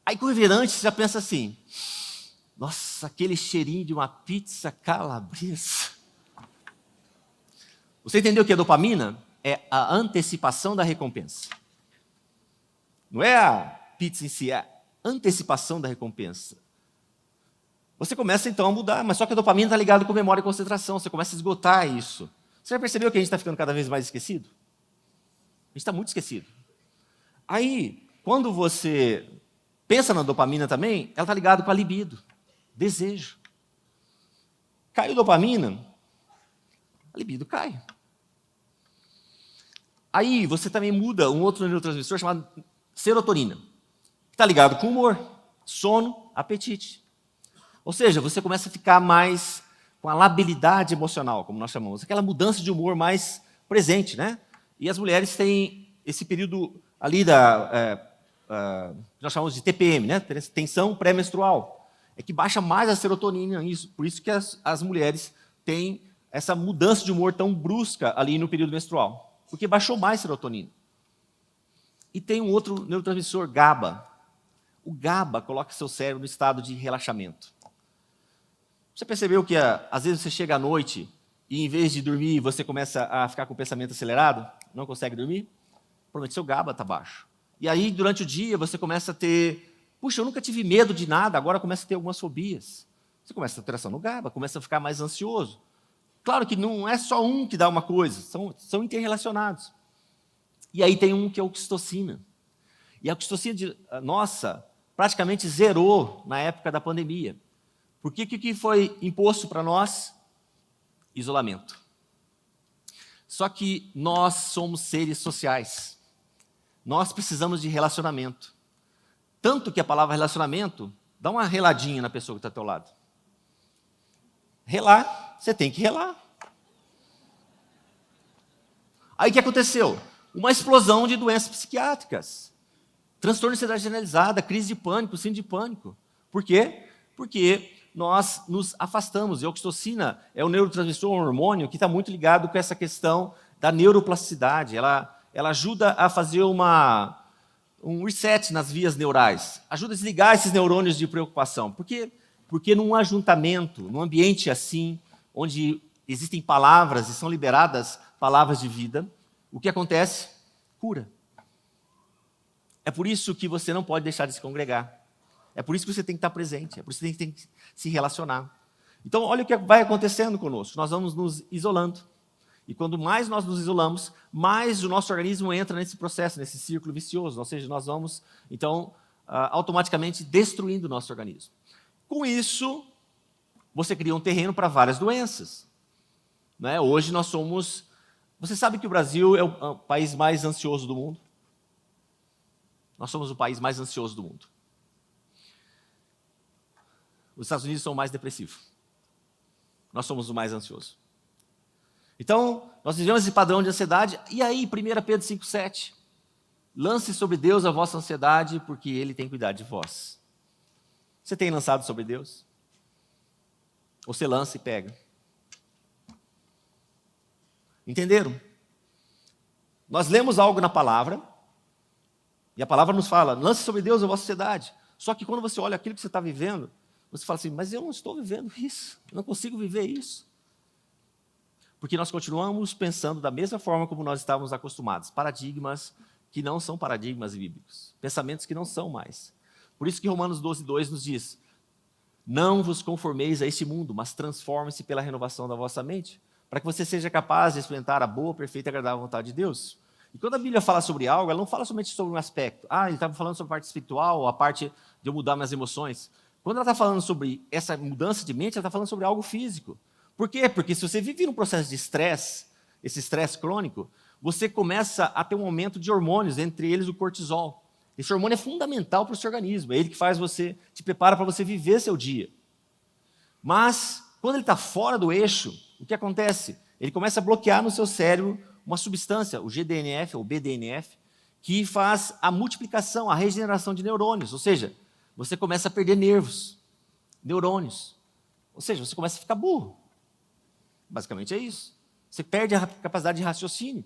Aí com o refrigerante você já pensa assim, nossa, aquele cheirinho de uma pizza calabresa. Você entendeu o que é dopamina? É a antecipação da recompensa. Não é a pizza em si, é a antecipação da recompensa. Você começa então a mudar, mas só que a dopamina está ligada com memória e concentração, você começa a esgotar isso. Você já percebeu que a gente está ficando cada vez mais esquecido? A gente está muito esquecido. Aí, quando você pensa na dopamina também, ela está ligada com a libido, desejo. Caiu dopamina, a libido cai. Aí você também muda um outro neurotransmissor chamado serotonina, que está ligado com humor, sono, apetite. Ou seja, você começa a ficar mais com a labilidade emocional, como nós chamamos, aquela mudança de humor mais presente, né? E as mulheres têm esse período ali que nós chamamos de TPM, né? Tensão pré-menstrual. É que baixa mais a serotonina, por isso que as mulheres têm essa mudança de humor tão brusca ali no período menstrual, porque baixou mais serotonina. E tem um outro neurotransmissor, GABA. O GABA coloca seu cérebro no estado de relaxamento. Você percebeu que às vezes você chega à noite e em vez de dormir você começa a ficar com o pensamento acelerado? Não consegue dormir? Provavelmente seu GABA está baixo. E aí durante o dia você começa a ter, puxa, eu nunca tive medo de nada, agora começa a ter algumas fobias. Você começa a ter alteração no GABA, começa a ficar mais ansioso. Claro que não é só um que dá uma coisa, são interrelacionados. E aí tem um que é a oxitocina. E a oxitocina, nossa, praticamente zerou na época da pandemia. Porque o que foi imposto para nós? Isolamento. Só que nós somos seres sociais. Nós precisamos de relacionamento. Tanto que a palavra relacionamento, dá uma reladinha na pessoa que está ao teu lado. Relar, você tem que relar. Aí o que aconteceu? Uma explosão de doenças psiquiátricas. Transtorno de ansiedade generalizada, crise de pânico, síndrome de pânico. Por quê? Porque nós nos afastamos. E a oxitocina é um neurotransmissor, um hormônio que está muito ligado com essa questão da neuroplasticidade. Ela ajuda a fazer um reset nas vias neurais. Ajuda a desligar esses neurônios de preocupação. Porque num ajuntamento, num ambiente assim, onde existem palavras e são liberadas palavras de vida, o que acontece? Cura. É por isso que você não pode deixar de se congregar. É por isso que você tem que estar presente, é por isso que você tem que se relacionar. Então, olha o que vai acontecendo conosco. Nós vamos nos isolando. E quando mais nós nos isolamos, mais o nosso organismo entra nesse processo, nesse círculo vicioso. Ou seja, nós vamos, então, automaticamente destruindo o nosso organismo. Com isso, você cria um terreno para várias doenças. Né? Hoje nós somos... Você sabe que o Brasil é o país mais ansioso do mundo? Nós somos o país mais ansioso do mundo. Os Estados Unidos são o mais depressivo. Nós somos o mais ansioso. Então, nós vivemos esse padrão de ansiedade. E aí, 1 Pedro 5,7. Lance sobre Deus a vossa ansiedade, porque Ele tem cuidado de vós. Você tem lançado sobre Deus? Ou você lança e pega? Entenderam? Nós lemos algo na palavra, e a palavra nos fala, lance sobre Deus a vossa ansiedade. Só que quando você olha aquilo que você está vivendo, Você fala assim, mas eu não estou vivendo isso, eu não consigo viver isso. Porque nós continuamos pensando da mesma forma como nós estávamos acostumados, paradigmas que não são paradigmas bíblicos, pensamentos que não são mais. Por isso que Romanos 12:2 nos diz, não vos conformeis a este mundo, mas transforme-se pela renovação da vossa mente, para que você seja capaz de experimentar a boa, perfeita e agradável vontade de Deus. E quando a Bíblia fala sobre algo, ela não fala somente sobre um aspecto. Ele estava falando sobre a parte espiritual, a parte de eu mudar minhas emoções. Quando ela está falando sobre essa mudança de mente, ela está falando sobre algo físico. Por quê? Porque se você vive num processo de estresse, esse estresse crônico, você começa a ter um aumento de hormônios, entre eles o cortisol. Esse hormônio é fundamental para o seu organismo, é ele que faz você, te prepara para você viver seu dia. Mas, quando ele está fora do eixo, o que acontece? Ele começa a bloquear no seu cérebro uma substância, o GDNF ou BDNF, que faz a multiplicação, a regeneração de neurônios, ou seja, você começa a perder nervos, neurônios, ou seja, você começa a ficar burro. Basicamente é isso. Você perde a capacidade de raciocínio.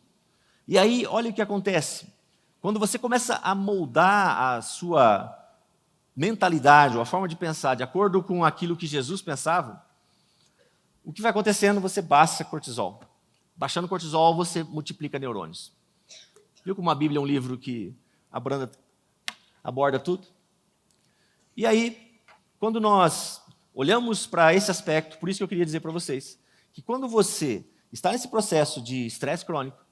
E aí, olha o que acontece. Quando você começa a moldar a sua mentalidade, ou a forma de pensar, de acordo com aquilo que Jesus pensava, o que vai acontecendo? Você baixa cortisol. Baixando cortisol, você multiplica neurônios. Viu como a Bíblia é um livro que aborda tudo? E aí, quando nós olhamos para esse aspecto, por isso que eu queria dizer para vocês, que quando você está nesse processo de estresse crônico,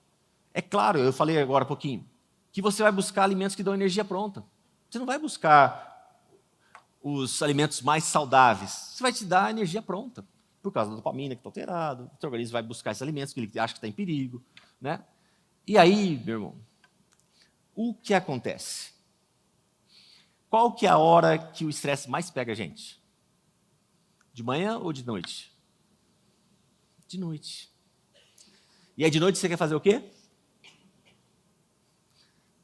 é claro, eu falei agora há pouquinho, que você vai buscar alimentos que dão energia pronta. Você não vai buscar os alimentos mais saudáveis. Você vai te dar energia pronta, por causa da dopamina que está alterada. O seu organismo vai buscar esses alimentos que ele acha que está em perigo. Né? E aí, meu irmão, o que acontece? Qual que é a hora que o estresse mais pega a gente? De manhã ou de noite? De noite. E aí de noite você quer fazer o quê?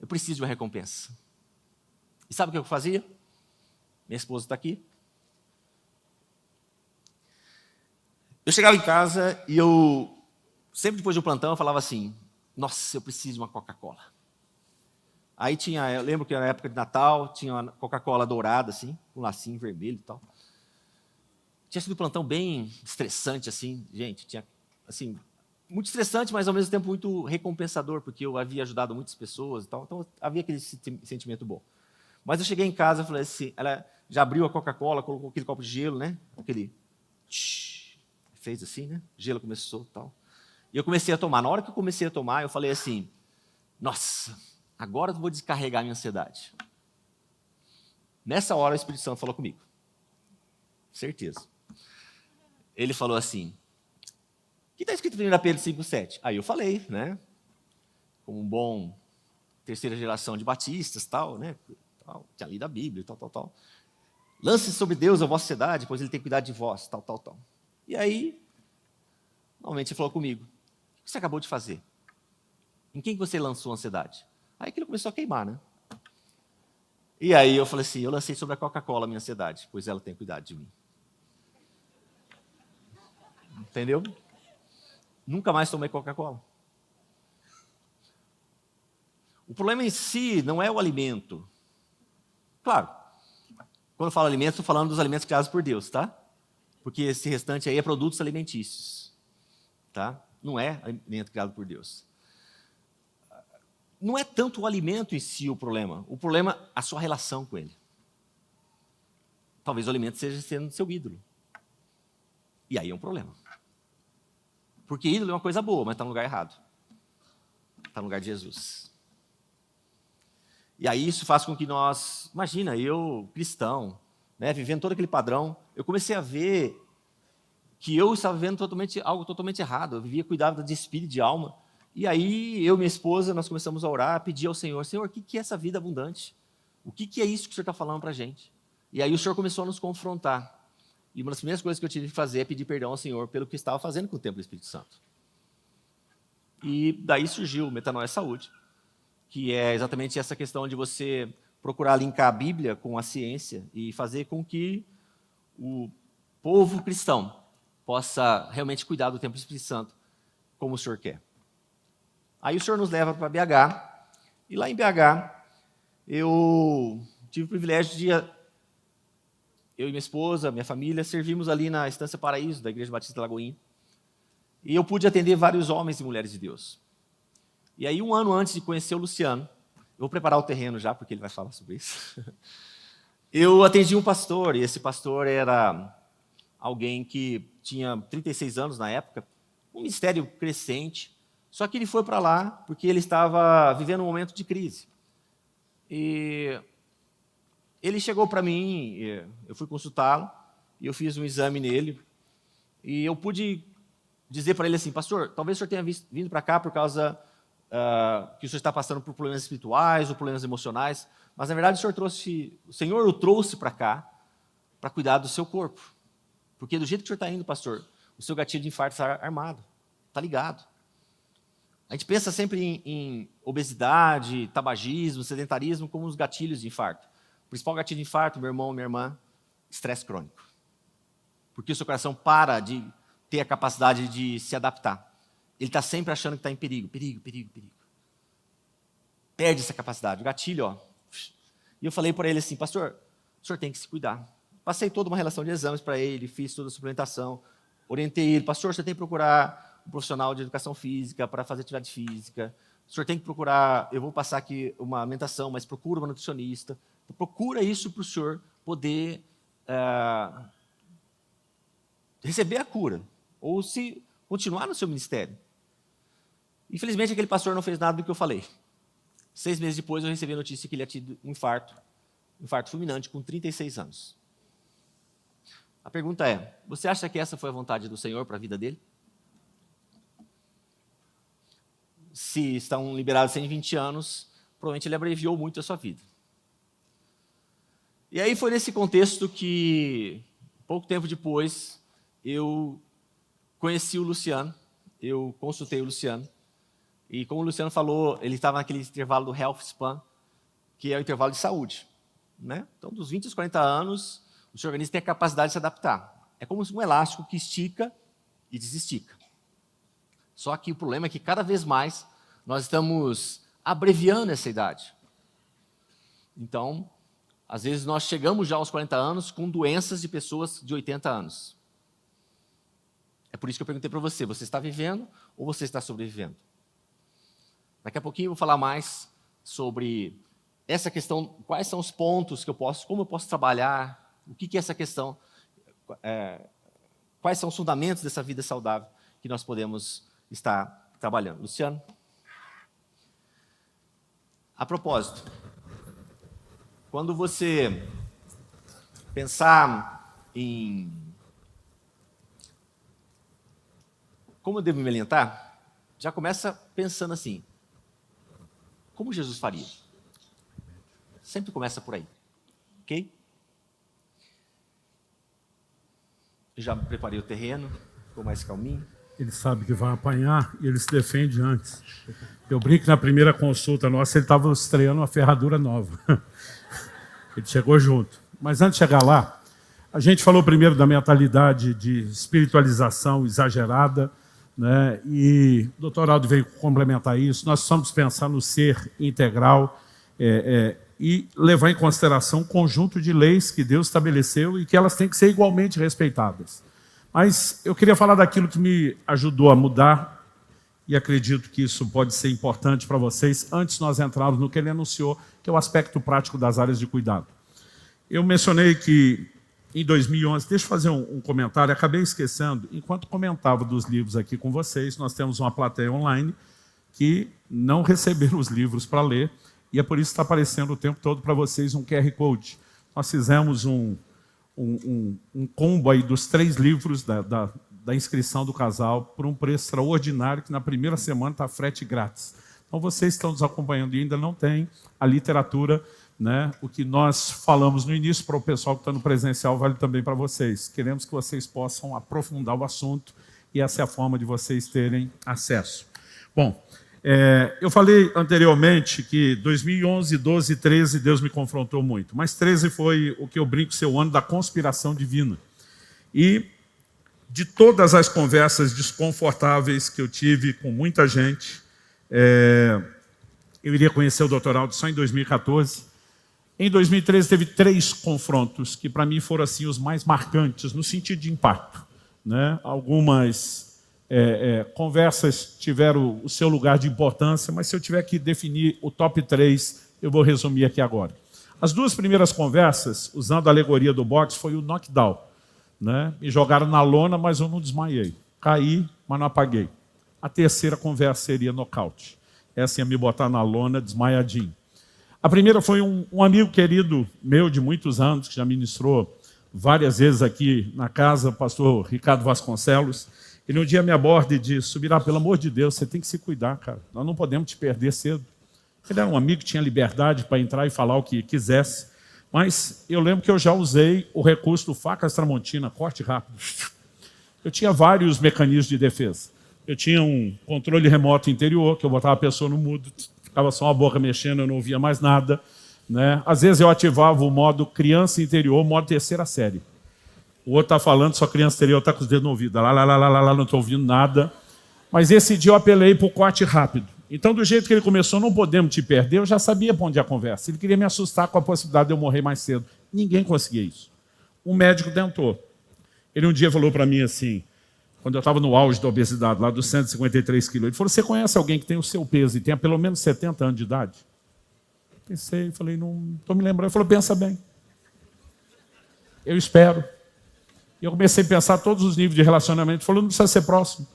Eu preciso de uma recompensa. E sabe o que eu fazia? Minha esposa está aqui. Eu chegava em casa e eu, sempre depois do plantão, eu falava assim, nossa, eu preciso de uma Coca-Cola. Aí eu lembro que na época de Natal, tinha uma Coca-Cola dourada, assim, com um lacinho vermelho e tal. Tinha sido um plantão bem estressante, assim, gente, tinha, assim, muito estressante, mas ao mesmo tempo muito recompensador, porque eu havia ajudado muitas pessoas e tal, então havia aquele sentimento bom. Mas eu cheguei em casa e falei assim, ela já abriu a Coca-Cola, colocou aquele copo de gelo, né? Aquele fez assim, né? O gelo começou e tal. E eu comecei a tomar. Na hora que eu comecei a tomar, eu falei assim, nossa, agora eu vou descarregar a minha ansiedade. Nessa hora o Espírito Santo falou comigo. Certeza. Ele falou assim, o que está escrito em 1 Pedro 5,7? Aí eu falei, né? Como um bom terceira geração de batistas, tal, né? Tal, tinha lido a Bíblia, tal. Lance sobre Deus a vossa ansiedade, pois Ele tem cuidado de vós, tal. E aí, normalmente ele falou comigo, o que você acabou de fazer? Em quem você lançou a ansiedade? Aí aquilo começou a queimar, né? E aí eu falei assim, eu lancei sobre a Coca-Cola a minha ansiedade, pois ela tem cuidado de mim. Entendeu? Nunca mais tomei Coca-Cola. O problema em si não é o alimento. Claro, quando eu falo alimento, estou falando dos alimentos criados por Deus, tá? Porque esse restante aí é produtos alimentícios, tá? Não é alimento criado por Deus. Não é tanto o alimento em si o problema é a sua relação com ele. Talvez o alimento seja sendo seu ídolo. E aí é um problema. Porque ídolo é uma coisa boa, mas está no lugar errado. Está no lugar de Jesus. E aí isso faz com que nós, imagina, eu, cristão, né, vivendo todo aquele padrão, eu comecei a ver que eu estava vivendo algo totalmente errado. Eu vivia cuidado de espírito e de alma. E aí eu e minha esposa, nós começamos a orar, pedir ao Senhor, Senhor, o que é essa vida abundante? O que é isso que o Senhor está falando para a gente? E aí o Senhor começou a nos confrontar. E uma das primeiras coisas que eu tive que fazer é pedir perdão ao Senhor pelo que estava fazendo com o templo do Espírito Santo. E daí surgiu o Metanoia Saúde, que é exatamente essa questão de você procurar linkar a Bíblia com a ciência e fazer com que o povo cristão possa realmente cuidar do templo do Espírito Santo como o Senhor quer. Aí o Senhor nos leva para BH, e lá em BH eu tive o privilégio de eu e minha esposa, minha família, servimos ali na Estância Paraíso, da Igreja Batista Lagoinha. E eu pude atender vários homens e mulheres de Deus. E aí, um ano antes de conhecer o Luciano, eu vou preparar o terreno já, porque ele vai falar sobre isso. Eu atendi um pastor, e esse pastor era alguém que tinha 36 anos na época, um ministério crescente, só que ele foi para lá porque ele estava vivendo um momento de crise. E ele chegou para mim, eu fui consultá-lo, e eu fiz um exame nele, e eu pude dizer para ele assim: pastor, talvez o senhor tenha vindo para cá por causa que o senhor está passando por problemas espirituais ou problemas emocionais, mas na verdade o Senhor o trouxe para cá para cuidar do seu corpo. Porque do jeito que o senhor está indo, pastor, o seu gatilho de infarto está armado, está ligado. A gente pensa sempre em obesidade, tabagismo, sedentarismo como os gatilhos de infarto. O principal gatilho de infarto, meu irmão, minha irmã, estresse crônico. Porque o seu coração para de ter a capacidade de se adaptar. Ele está sempre achando que está em perigo, perigo, perigo, perigo. Perde essa capacidade. O gatilho, ó. E eu falei para ele assim: pastor, o senhor tem que se cuidar. Passei toda uma relação de exames para ele, fiz toda a suplementação, orientei ele: pastor, você tem que procurar um profissional de educação física para fazer atividade física. O senhor tem que procurar, eu vou passar aqui uma alimentação, mas procura uma nutricionista. Procura isso para o senhor poder receber a cura, ou se continuar no seu ministério. Infelizmente, aquele pastor não fez nada do que eu falei. 6 meses depois, eu recebi a notícia que ele tinha tido um infarto fulminante, com 36 anos. A pergunta é: você acha que essa foi a vontade do Senhor para a vida dele? Se estão liberados 120 anos, provavelmente ele abreviou muito a sua vida. E aí foi nesse contexto que, pouco tempo depois, eu conheci o Luciano, eu consultei o Luciano, e como o Luciano falou, ele estava naquele intervalo do Health Span, que é o intervalo de saúde. Né? Então, dos 20 aos 40 anos, o seu organismo tem a capacidade de se adaptar. É como um elástico que estica e desestica. Só que o problema é que cada vez mais nós estamos abreviando essa idade. Então, às vezes nós chegamos já aos 40 anos com doenças de pessoas de 80 anos. É por isso que eu perguntei para você: você está vivendo ou você está sobrevivendo? Daqui a pouquinho eu vou falar mais sobre essa questão, quais são os pontos que eu posso, como eu posso trabalhar, o que é essa questão, quais são os fundamentos dessa vida saudável que nós podemos estar trabalhando. Luciano? A propósito, quando você pensar em como eu devo me alimentar, já começa pensando assim: como Jesus faria? Sempre começa por aí, ok? Eu já preparei o terreno, ficou mais calminho. Ele sabe que vai apanhar e ele se defende antes. Eu brinco que na primeira consulta nossa ele estava estreando uma ferradura nova. Ele chegou junto. Mas antes de chegar lá, a gente falou primeiro da mentalidade de espiritualização exagerada, né? E o doutor Aldo veio complementar isso. Nós precisamos pensar no ser integral e levar em consideração um conjunto de leis que Deus estabeleceu e que elas têm que ser igualmente respeitadas. Mas eu queria falar daquilo que me ajudou a mudar, e acredito que isso pode ser importante para vocês, antes de nós entrarmos no que ele anunciou, que é o aspecto prático das áreas de cuidado. Eu mencionei que em 2011, deixa eu fazer um comentário, acabei esquecendo, enquanto comentava dos livros aqui com vocês, nós temos uma plateia online que não receberam os livros para ler, e é por isso que está aparecendo o tempo todo para vocês um QR Code. Nós fizemos um combo aí dos 3 livros da inscrição do casal por um preço extraordinário, que na primeira semana está frete grátis. Então, vocês estão nos acompanhando e ainda não tem a literatura, né? O que nós falamos no início para o pessoal que está no presencial vale também para vocês. Queremos que vocês possam aprofundar o assunto e essa é a forma de vocês terem acesso. Bom, eu falei anteriormente que 2011, 12 e 13 Deus me confrontou muito, mas 13 foi o que eu brinco ser o ano da conspiração divina. E de todas as conversas desconfortáveis que eu tive com muita gente, eu iria conhecer o Dr. Aldo só em 2014, Em 2013 teve 3 confrontos que para mim foram assim, os mais marcantes, no sentido de impacto, né? Algumas conversas tiveram o seu lugar de importância, mas se eu tiver que definir o top 3, eu vou resumir aqui agora. As 2 primeiras conversas, usando a alegoria do boxe, foi o knockdown, né? Me jogaram na lona, mas eu não desmaiei. Caí, mas não apaguei. A terceira conversa seria nocaute. Essa ia me botar na lona, desmaiadinho. A primeira foi um amigo querido meu de muitos anos, que já ministrou várias vezes aqui na casa, o pastor Ricardo Vasconcelos. Ele um dia me aborda e disse: Subirá, pelo amor de Deus, você tem que se cuidar, cara. Nós não podemos te perder cedo. Ele era um amigo que tinha liberdade para entrar e falar o que quisesse. Mas eu lembro que eu já usei o recurso do facas Tramontina, corte rápido. Eu tinha vários mecanismos de defesa. Eu tinha um controle remoto interior, que eu botava a pessoa no mudo, ficava só a boca mexendo, eu não ouvia mais nada, né? Às vezes eu ativava o modo criança interior, modo terceira série. O outro está falando, só criança interior está com os dedos no ouvido. Lá, não estou ouvindo nada. Mas esse dia eu apelei para o corte rápido. Então, do jeito que ele começou, não podemos te perder, eu já sabia para onde ia a conversa. Ele queria me assustar com a possibilidade de eu morrer mais cedo. Ninguém conseguia isso. Um médico tentou. Ele um dia falou para mim assim, quando eu estava no auge da obesidade, lá dos 153 quilos, ele falou: você conhece alguém que tem o seu peso e tenha pelo menos 70 anos de idade? Pensei, falei, não estou me lembrando. Ele falou: pensa bem. Eu espero. E eu comecei a pensar todos os níveis de relacionamento. Ele falou: não precisa ser próximo.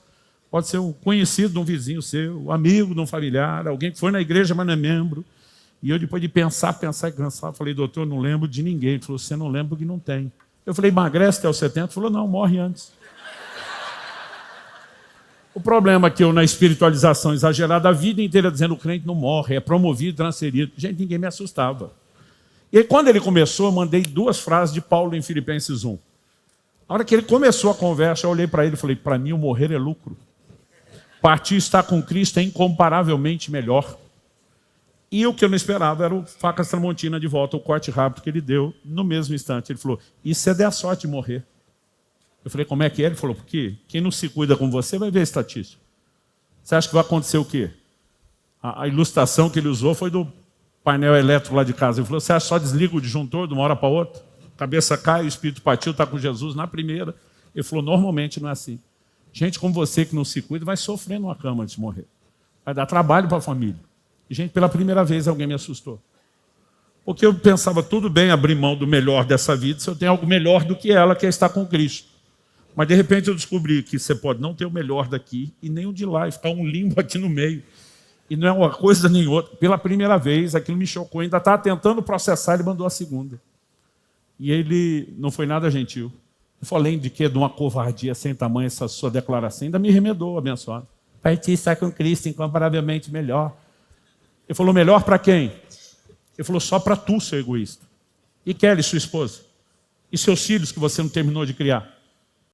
Pode ser um conhecido de um vizinho seu, um amigo de um familiar, alguém que foi na igreja, mas não é membro. E eu, depois de pensar e cansar, falei: doutor, não lembro de ninguém. Ele falou: você não lembra porque não tem. Eu falei: emagrece até os 70? Ele falou: não, morre antes. O problema é que eu, na espiritualização exagerada, a vida inteira dizendo que o crente não morre, é promovido, transferido. Gente, ninguém me assustava. E aí, quando ele começou, eu mandei 2 frases de Paulo em Filipenses 1. A hora que ele começou a conversa, eu olhei para ele e falei: para mim o morrer é lucro. Partir e estar com Cristo é incomparavelmente melhor. E o que eu não esperava era o facas Tramontina de volta, o corte rápido que ele deu no mesmo instante. Ele falou: e se der a sorte de morrer? Eu falei: como é que é? Ele falou: porque quem não se cuida com você vai ver a estatística. Você acha que vai acontecer o quê? A ilustração que ele usou foi do painel elétrico lá de casa. Ele falou: você acha que só desliga o disjuntor de uma hora para outra? A cabeça cai, o espírito partiu, está com Jesus na primeira. Ele falou: normalmente não é assim. Gente como você que não se cuida vai sofrer numa cama antes de morrer. Vai dar trabalho para a família. E, gente, pela primeira vez alguém me assustou. Porque eu pensava: tudo bem abrir mão do melhor dessa vida se eu tenho algo melhor do que ela, que é estar com Cristo. Mas, de repente, eu descobri que você pode não ter o melhor daqui e nem o de lá, e ficar um limbo aqui no meio. E não é uma coisa nem outra. Pela primeira vez, aquilo me chocou. Ainda estava tentando processar, ele mandou a segunda. E ele não foi nada gentil. Eu falei: além de quê? De uma covardia sem tamanho, essa sua declaração, ainda me remedou, abençoado. Partir estar com Cristo, incomparavelmente melhor. Ele falou: melhor para quem? Ele falou: só para tu, seu egoísta. E Kelly, sua esposa? E seus filhos que você não terminou de criar?